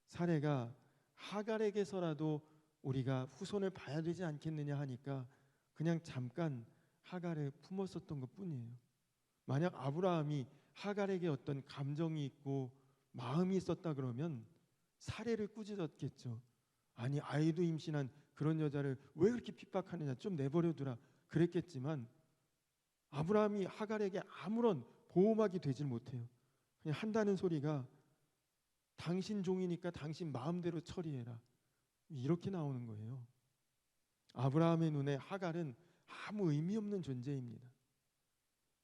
사례가 하갈에게서라도 우리가 후손을 봐야 되지 않겠느냐 하니까 그냥 잠깐 하갈에 품었었던 것뿐이에요. 만약 아브라함이 하갈에게 어떤 감정이 있고 마음이 있었다 그러면 사례를 꾸짖었겠죠. 아니 아이도 임신한 그런 여자를 왜 그렇게 핍박하느냐, 좀 내버려두라 그랬겠지만 아브라함이 하갈에게 아무런 보호막이 되질 못해요. 그냥 한다는 소리가 당신 종이니까 당신 마음대로 처리해라, 이렇게 나오는 거예요. 아브라함의 눈에 하갈은 아무 의미 없는 존재입니다.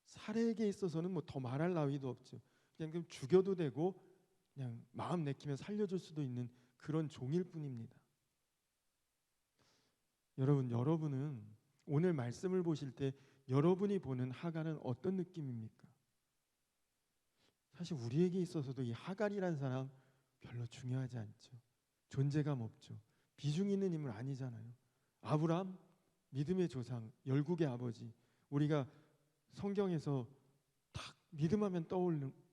사례에게 있어서는 뭐 더 말할 나위도 없죠. 그냥 죽여도 되고 그냥 마음 내키면 살려줄 수도 있는 그런 종일 뿐입니다. 여러분은 오늘 말씀을 보실 때 여러분이 보는 하갈은 어떤 느낌입니까? 사실 우리에게 있어서도 이 하갈이라는 사람 별로 중요하지 않죠. 존재감 없죠. 비중 있는 인물 아니잖아요. 아브라함 믿음의 조상, 열국의 아버지. 우리가 성경에서 딱 믿음하면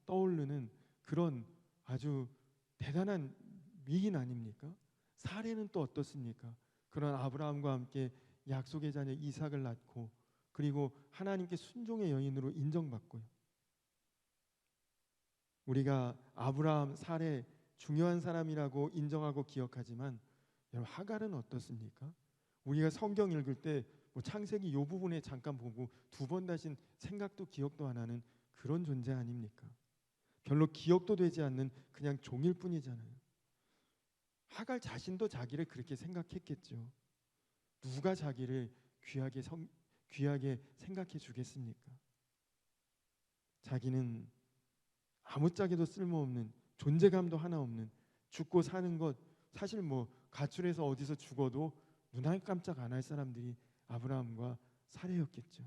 떠오르는 그런 아주 대단한 미인 아닙니까? 사례는 또 어떻습니까? 그런 아브라함과 함께 약속의 자녀 이삭을 낳고 그리고 하나님께 순종의 여인으로 인정받고요. 우리가 아브라함, 사례 중요한 사람이라고 인정하고 기억하지만 여러분 하갈은 어떻습니까? 우리가 성경 읽을 때 뭐 창세기 요 부분에 잠깐 보고 두 번 다시 생각도 기억도 안 하는 그런 존재 아닙니까? 별로 기억도 되지 않는 그냥 종일 뿐이잖아요. 하갈 자신도 자기를 그렇게 생각했겠죠. 누가 자기를 귀하게 생각해 주겠습니까? 자기는 아무짝에도 쓸모없는, 존재감도 하나 없는, 죽고 사는 것 사실 뭐 가출해서 어디서 죽어도 눈 깜짝 안 할 사람들이 아브라함과 사례였겠죠.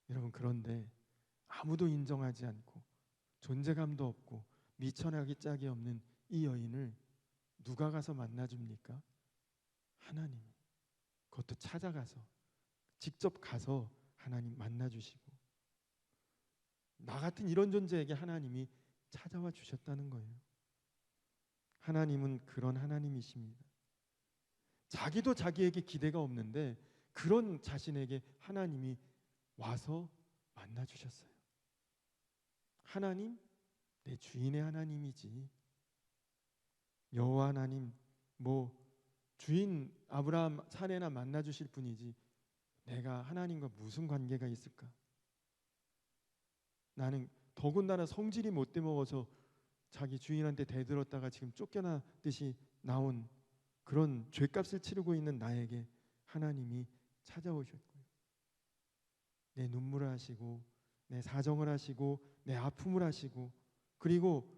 여러분 그런데 아무도 인정하지 않고 존재감도 없고 미천하기 짝이 없는 이 여인을 누가 가서 만나줍니까? 하나님이. 그것도 찾아가서 직접 가서 하나님 만나주시고 나 같은 이런 존재에게 하나님이 찾아와 주셨다는 거예요. 하나님은 그런 하나님이십니다. 자기도 자기에게 기대가 없는데 그런 자신에게 하나님이 와서 만나 주셨어요. 하나님, 내 주인의 하나님이지. 여호와 하나님, 뭐 주인 아브라함 사례나 만나 주실 분이지 내가 하나님과 무슨 관계가 있을까? 나는 더군다나 성질이 못돼 먹어서 자기 주인한테 대들었다가 지금 쫓겨나듯이 나온 그런 죄값을 치르고 있는 나에게 하나님이 찾아오셨고요. 내 눈물을 하시고 내 사정을 하시고 내 아픔을 하시고 그리고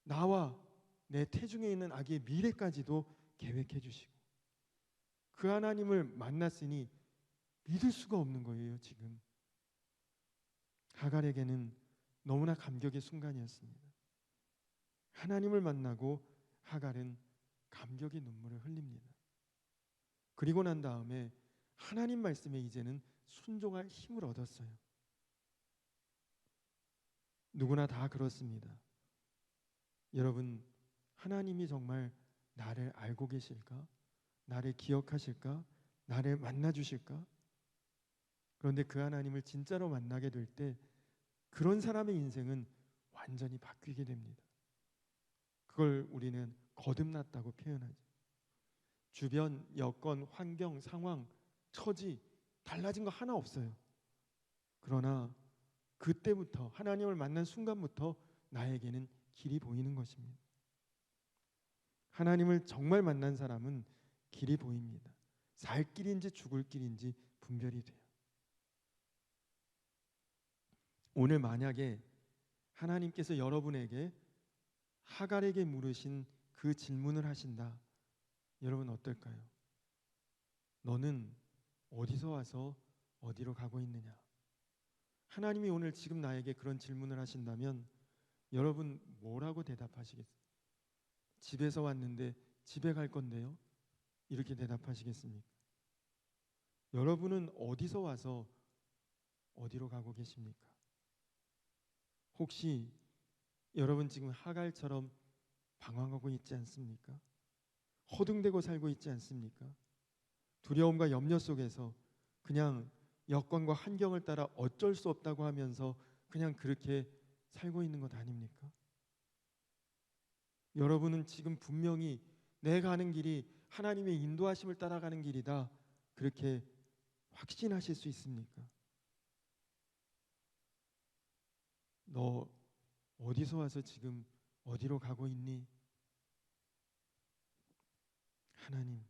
나와 내 태중에 있는 아기의 미래까지도 계획해 주시고 그 하나님을 만났으니 믿을 수가 없는 거예요. 지금 하갈에게는 너무나 감격의 순간이었습니다. 하나님을 만나고 하갈은 감격의 눈물을 흘립니다. 그리고 난 다음에 하나님 말씀에 이제는 순종할 힘을 얻었어요. 누구나 다 그렇습니다. 여러분, 하나님이 정말 나를 알고 계실까? 나를 기억하실까? 나를 만나 주실까? 그런데 그 하나님을 진짜로 만나게 될 때 그런 사람의 인생은 완전히 바뀌게 됩니다. 그걸 우리는 거듭났다고 표현하죠. 주변 여건, 환경, 상황, 처지 달라진 거 하나 없어요. 그러나 그때부터 하나님을 만난 순간부터 나에게는 길이 보이는 것입니다. 하나님을 정말 만난 사람은 길이 보입니다. 살 길인지 죽을 길인지 분별이 돼요. 오늘 만약에 하나님께서 여러분에게 하갈에게 물으신 그 질문을 하신다. 여러분 어떨까요? 너는 어디서 와서 어디로 가고 있느냐? 하나님이 오늘 지금 나에게 그런 질문을 하신다면 여러분 뭐라고 대답하시겠어요? 집에서 왔는데 집에 갈 건데요? 이렇게 대답하시겠습니까? 여러분은 어디서 와서 어디로 가고 계십니까? 혹시 여러분 지금 하갈처럼 방황하고 있지 않습니까? 허둥대고 살고 있지 않습니까? 두려움과 염려 속에서 그냥 여건과 환경을 따라 어쩔 수 없다고 하면서 그냥 그렇게 살고 있는 것 아닙니까? 여러분은 지금 분명히 내가 가는 길이 하나님의 인도하심을 따라가는 길이다 그렇게 확신하실 수 있습니까? 너 어디서 와서 지금 어디로 가고 있니? 하나님,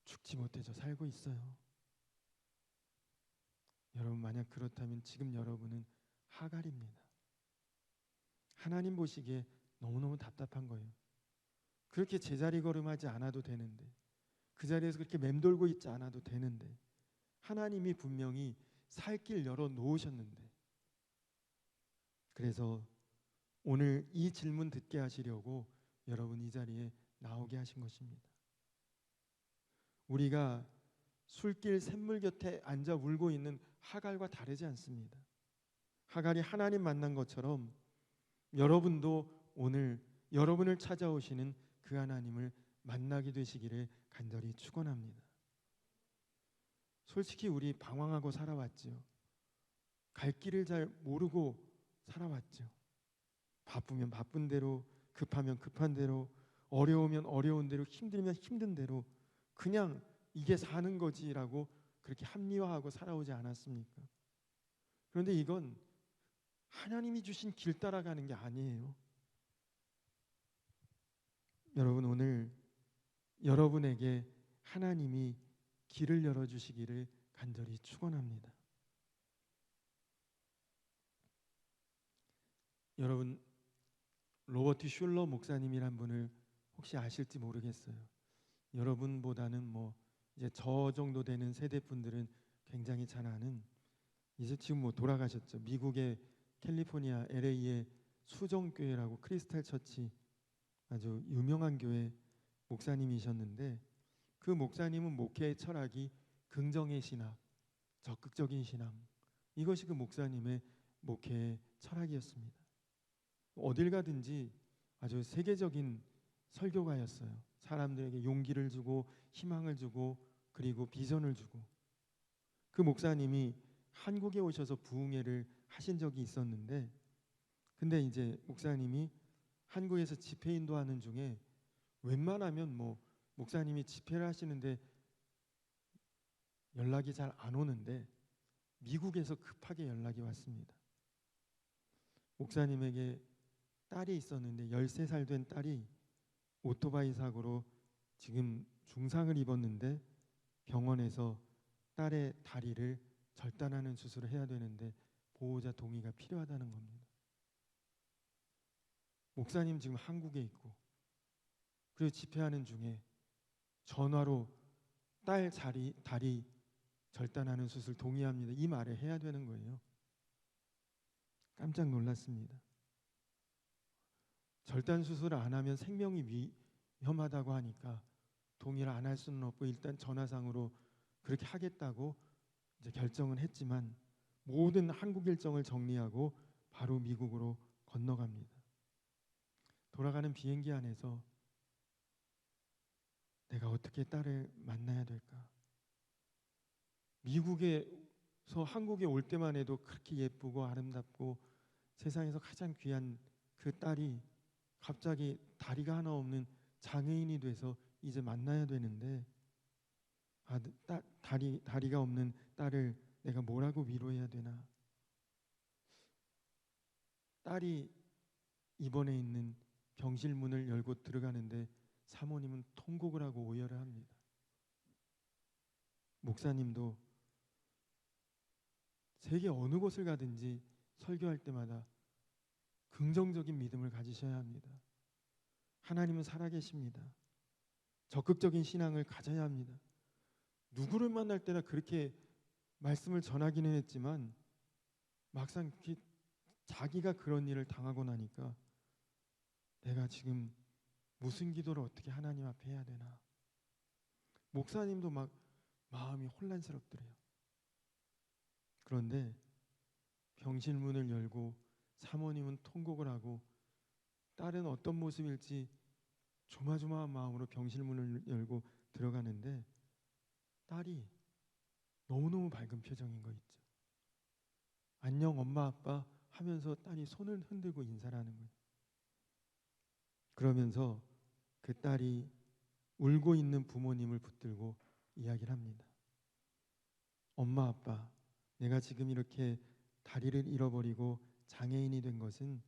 죽지 못해 저 살고 있어요. 여러분 만약 그렇다면 지금 여러분은 하갈입니다. 하나님 보시기에 너무너무 답답한 거예요. 그렇게 제자리 걸음하지 않아도 되는데 그 자리에서 그렇게 맴돌고 있지 않아도 되는데 하나님이 분명히 살 길 열어 놓으셨는데 그래서 오늘 이 질문 듣게 하시려고 여러분 이 자리에 나오게 하신 것입니다. 우리가 술길 샘물 곁에 앉아 울고 있는 하갈과 다르지 않습니다. 하갈이 하나님 만난 것처럼 여러분도 오늘 여러분을 찾아오시는 그 하나님을 만나게 되시기를 간절히 축원합니다. 솔직히 우리 방황하고 살아왔죠. 갈 길을 잘 모르고 살아왔죠. 바쁘면 바쁜 대로, 급하면 급한 대로, 어려우면 어려운 대로, 힘들면 힘든 대로 그냥 이게 사는 거지라고 그렇게 합리화하고 살아오지 않았습니까? 그런데 이건 하나님이 주신 길 따라가는 게 아니에요. 여러분 오늘 여러분에게 하나님이 길을 열어주시기를 간절히 축원합니다. 여러분 로버트 슐러 목사님이란 분을 혹시 아실지 모르겠어요. 여러분보다는 뭐 이제 저 정도 되는 세대 분들은 굉장히 잘 아는 이제 지금 뭐 돌아가셨죠. 미국의 캘리포니아 LA의 수정교회라고 크리스탈 처치 아주 유명한 교회 목사님이셨는데 그 목사님은 목회의 철학이 긍정의 신학, 적극적인 신앙 이것이 그 목사님의 목회의 철학이었습니다. 어딜 가든지 아주 세계적인 설교가였어요. 사람들에게 용기를 주고 희망을 주고 그리고 비전을 주고 그 목사님이 한국에 오셔서 부흥회를 하신 적이 있었는데, 근데 이제 목사님이 한국에서 집회 인도하는 중에 웬만하면 뭐 목사님이 집회를 하시는데 연락이 잘 안 오는데 미국에서 급하게 연락이 왔습니다. 목사님에게 딸이 있었는데 13살 된 딸이 오토바이 사고로 지금 중상을 입었는데 병원에서 딸의 다리를 절단하는 수술을 해야 되는데 보호자 동의가 필요하다는 겁니다. 목사님 지금 한국에 있고, 그리고 집회하는 중에 전화로 딸 다리 절단하는 수술 동의합니다, 이 말을 해야 되는 거예요. 깜짝 놀랐습니다. 절단 수술을 안 하면 생명이 위험하다고 하니까 동의를 안 할 수는 없고 일단 전화상으로 그렇게 하겠다고 이제 결정은 했지만 모든 한국 일정을 정리하고 바로 미국으로 건너갑니다. 돌아가는 비행기 안에서 내가 어떻게 딸을 만나야 될까? 미국에서 한국에 올 때만 해도 그렇게 예쁘고 아름답고 세상에서 가장 귀한 그 딸이 갑자기 다리가 하나 없는 장애인이 돼서 이제 만나야 되는데, 다리가 없는 딸을 내가 뭐라고 위로해야 되나? 딸이 입원해 있는 병실 문을 열고 들어가는데 사모님은 통곡을 하고 오열을 합니다. 목사님도 세계 어느 곳을 가든지 설교할 때마다 긍정적인 믿음을 가지셔야 합니다. 하나님은 살아계십니다. 적극적인 신앙을 가져야 합니다. 누구를 만날 때나 그렇게 말씀을 전하기는 했지만 막상 자기가 그런 일을 당하고 나니까 내가 지금 무슨 기도를 어떻게 하나님 앞에 해야 되나? 목사님도 막 마음이 혼란스럽더래요. 그런데 병실 문을 열고 사모님은 통곡을 하고 딸은 어떤 모습일지 조마조마한 마음으로 병실 문을 열고 들어가는데 딸이 너무너무 밝은 표정인 거 있죠. 안녕 엄마 아빠 하면서 딸이 손을 흔들고 인사를 하는 거예요. 그러면서 그 딸이 울고 있는 부모님을 붙들고 이야기를 합니다. 엄마 아빠, 내가 지금 이렇게 다리를 잃어버리고 장애인이 된 것은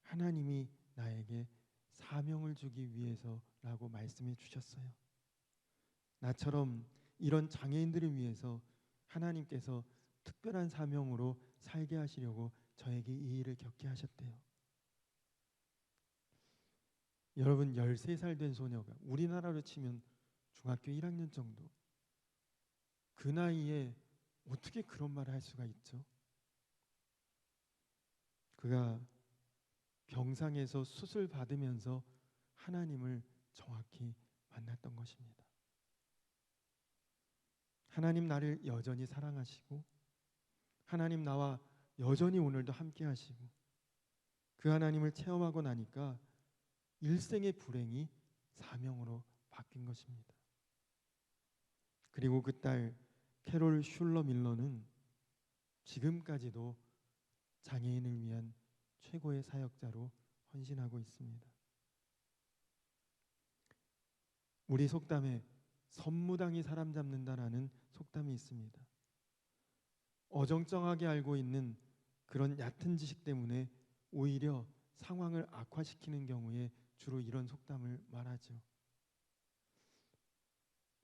하나님이 나에게 사명을 주기 위해서라고 말씀해 주셨어요. 나처럼 이런 장애인들을 위해서 하나님께서 특별한 사명으로 살게 하시려고 저에게 이 일을 겪게 하셨대요. 여러분, 13살 된 소녀가 우리나라로 치면 중학교 1학년 정도, 그 나이에 어떻게 그런 말을 할 수가 있죠? 그가 병상에서 수술 받으면서 하나님을 정확히 만났던 것입니다. 하나님 나를 여전히 사랑하시고 하나님 나와 여전히 오늘도 함께 하시고 그 하나님을 체험하고 나니까 일생의 불행이 사명으로 바뀐 것입니다. 그리고 그 딸 캐롤 슐러 밀러는 지금까지도 장애인을 위한 최고의 사역자로 헌신하고 있습니다. 우리 속담에 선무당이 사람 잡는다라는 속담이 있습니다. 어정쩡하게 알고 있는 그런 얕은 지식 때문에 오히려 상황을 악화시키는 경우에 주로 이런 속담을 말하죠.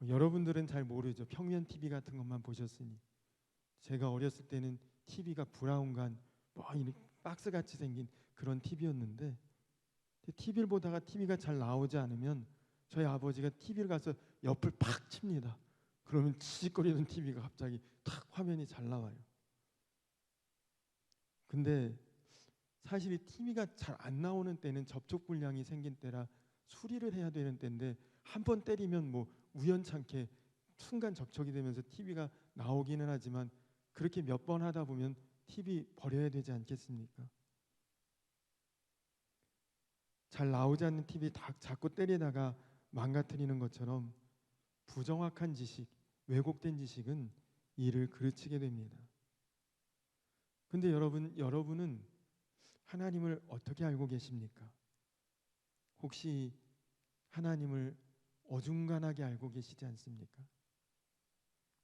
여러분들은 잘 모르죠. 평면 TV 같은 것만 보셨으니. 제가 어렸을 때는 TV가 브라운관 이렇게 박스같이 생긴 그런 TV였는데 TV를 보다가 TV가 잘 나오지 않으면 저희 아버지가 TV를 가서 옆을 팍 칩니다. 그러면 지직거리는 TV가 갑자기 탁 화면이 잘 나와요. 근데 사실 이 TV가 잘 안 나오는 때는 접촉 불량이 생긴 때라 수리를 해야 되는 때인데 한 번 때리면 뭐 우연찮게 순간 접촉이 되면서 TV가 나오기는 하지만 그렇게 몇 번 하다 보면 TV 버려야 되지 않겠습니까? 잘 나오지 않는 TV 자꾸 때리다가 망가뜨리는 것처럼 부정확한 지식, 왜곡된 지식은 일을 그르치게 됩니다. 근데 여러분은 하나님을 어떻게 알고 계십니까? 혹시 하나님을 어중간하게 알고 계시지 않습니까?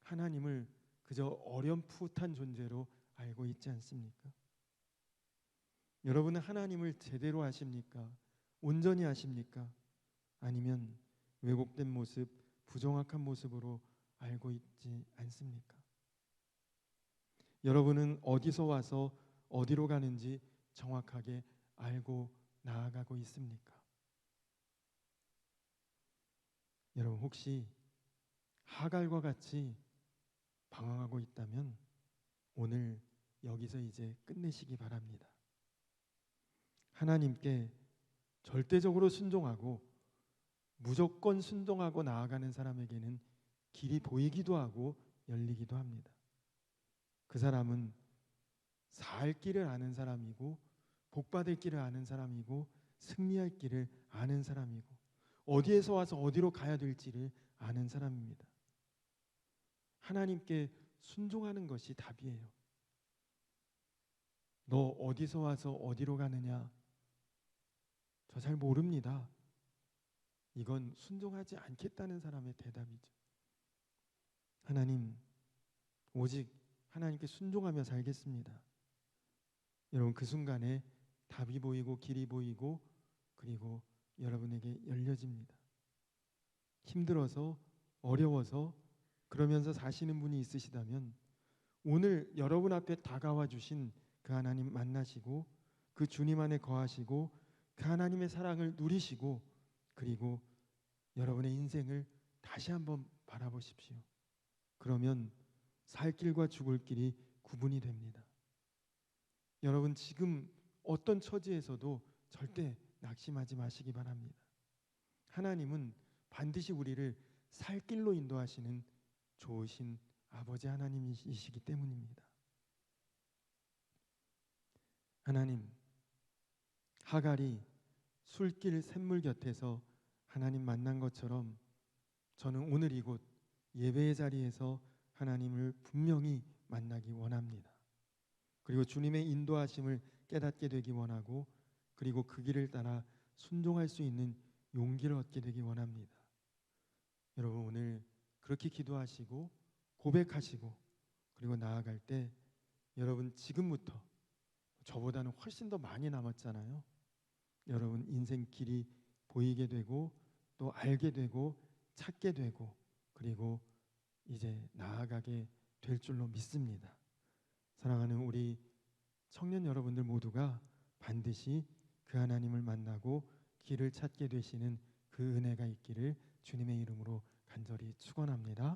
하나님을 그저 어렴풋한 존재로 알고 있지 않습니까? 여러분은 하나님을 제대로 아십니까? 온전히 아십니까? 아니면 왜곡된 모습, 부정확한 모습으로 알고 있지 않습니까? 여러분은 어디서 와서 어디로 가는지 정확하게 알고 나아가고 있습니까? 여러분 혹시 하갈과 같이 방황하고 있다면 오늘 여기서 이제 끝내시기 바랍니다. 하나님께 절대적으로 순종하고 무조건 순종하고 나아가는 사람에게는 길이 보이기도 하고 열리기도 합니다. 그 사람은 살 길을 아는 사람이고 복받을 길을 아는 사람이고 승리할 길을 아는 사람이고 어디에서 와서 어디로 가야 될지를 아는 사람입니다. 하나님께 순종하는 것이 답이에요. 너 어디서 와서 어디로 가느냐? 저 잘 모릅니다. 이건 순종하지 않겠다는 사람의 대답이죠. 하나님, 오직 하나님께 순종하며 살겠습니다. 여러분 그 순간에 답이 보이고 길이 보이고 그리고 여러분에게 열려집니다. 힘들어서 어려워서 그러면서 사시는 분이 있으시다면 오늘 여러분 앞에 다가와 주신 그 하나님 만나시고 그 주님 안에 거하시고 그 하나님의 사랑을 누리시고 그리고 여러분의 인생을 다시 한번 바라보십시오. 그러면 살 길과 죽을 길이 구분이 됩니다. 여러분 지금 어떤 처지에서도 절대 낙심하지 마시기 바랍니다. 하나님은 반드시 우리를 살 길로 인도하시는 좋으신 아버지 하나님이시기 때문입니다. 하나님, 하갈이 술길 샘물 곁에서 하나님 만난 것처럼 저는 오늘 이곳 예배의 자리에서 하나님을 분명히 만나기 원합니다. 그리고 주님의 인도하심을 깨닫게 되기 원하고 그리고 그 길을 따라 순종할 수 있는 용기를 얻게 되기 원합니다. 여러분 오늘 그렇게 기도하시고 고백하시고 그리고 나아갈 때 여러분 지금부터 저보다는 훨씬 더 많이 남았잖아요. 여러분 인생 길이 보이게 되고 또 알게 되고 찾게 되고 그리고 이제 나아가게 될 줄로 믿습니다. 사랑하는 우리 청년 여러분들 모두가 반드시 그 하나님을 만나고 길을 찾게 되시는 그 은혜가 있기를 주님의 이름으로 간절히 축원합니다.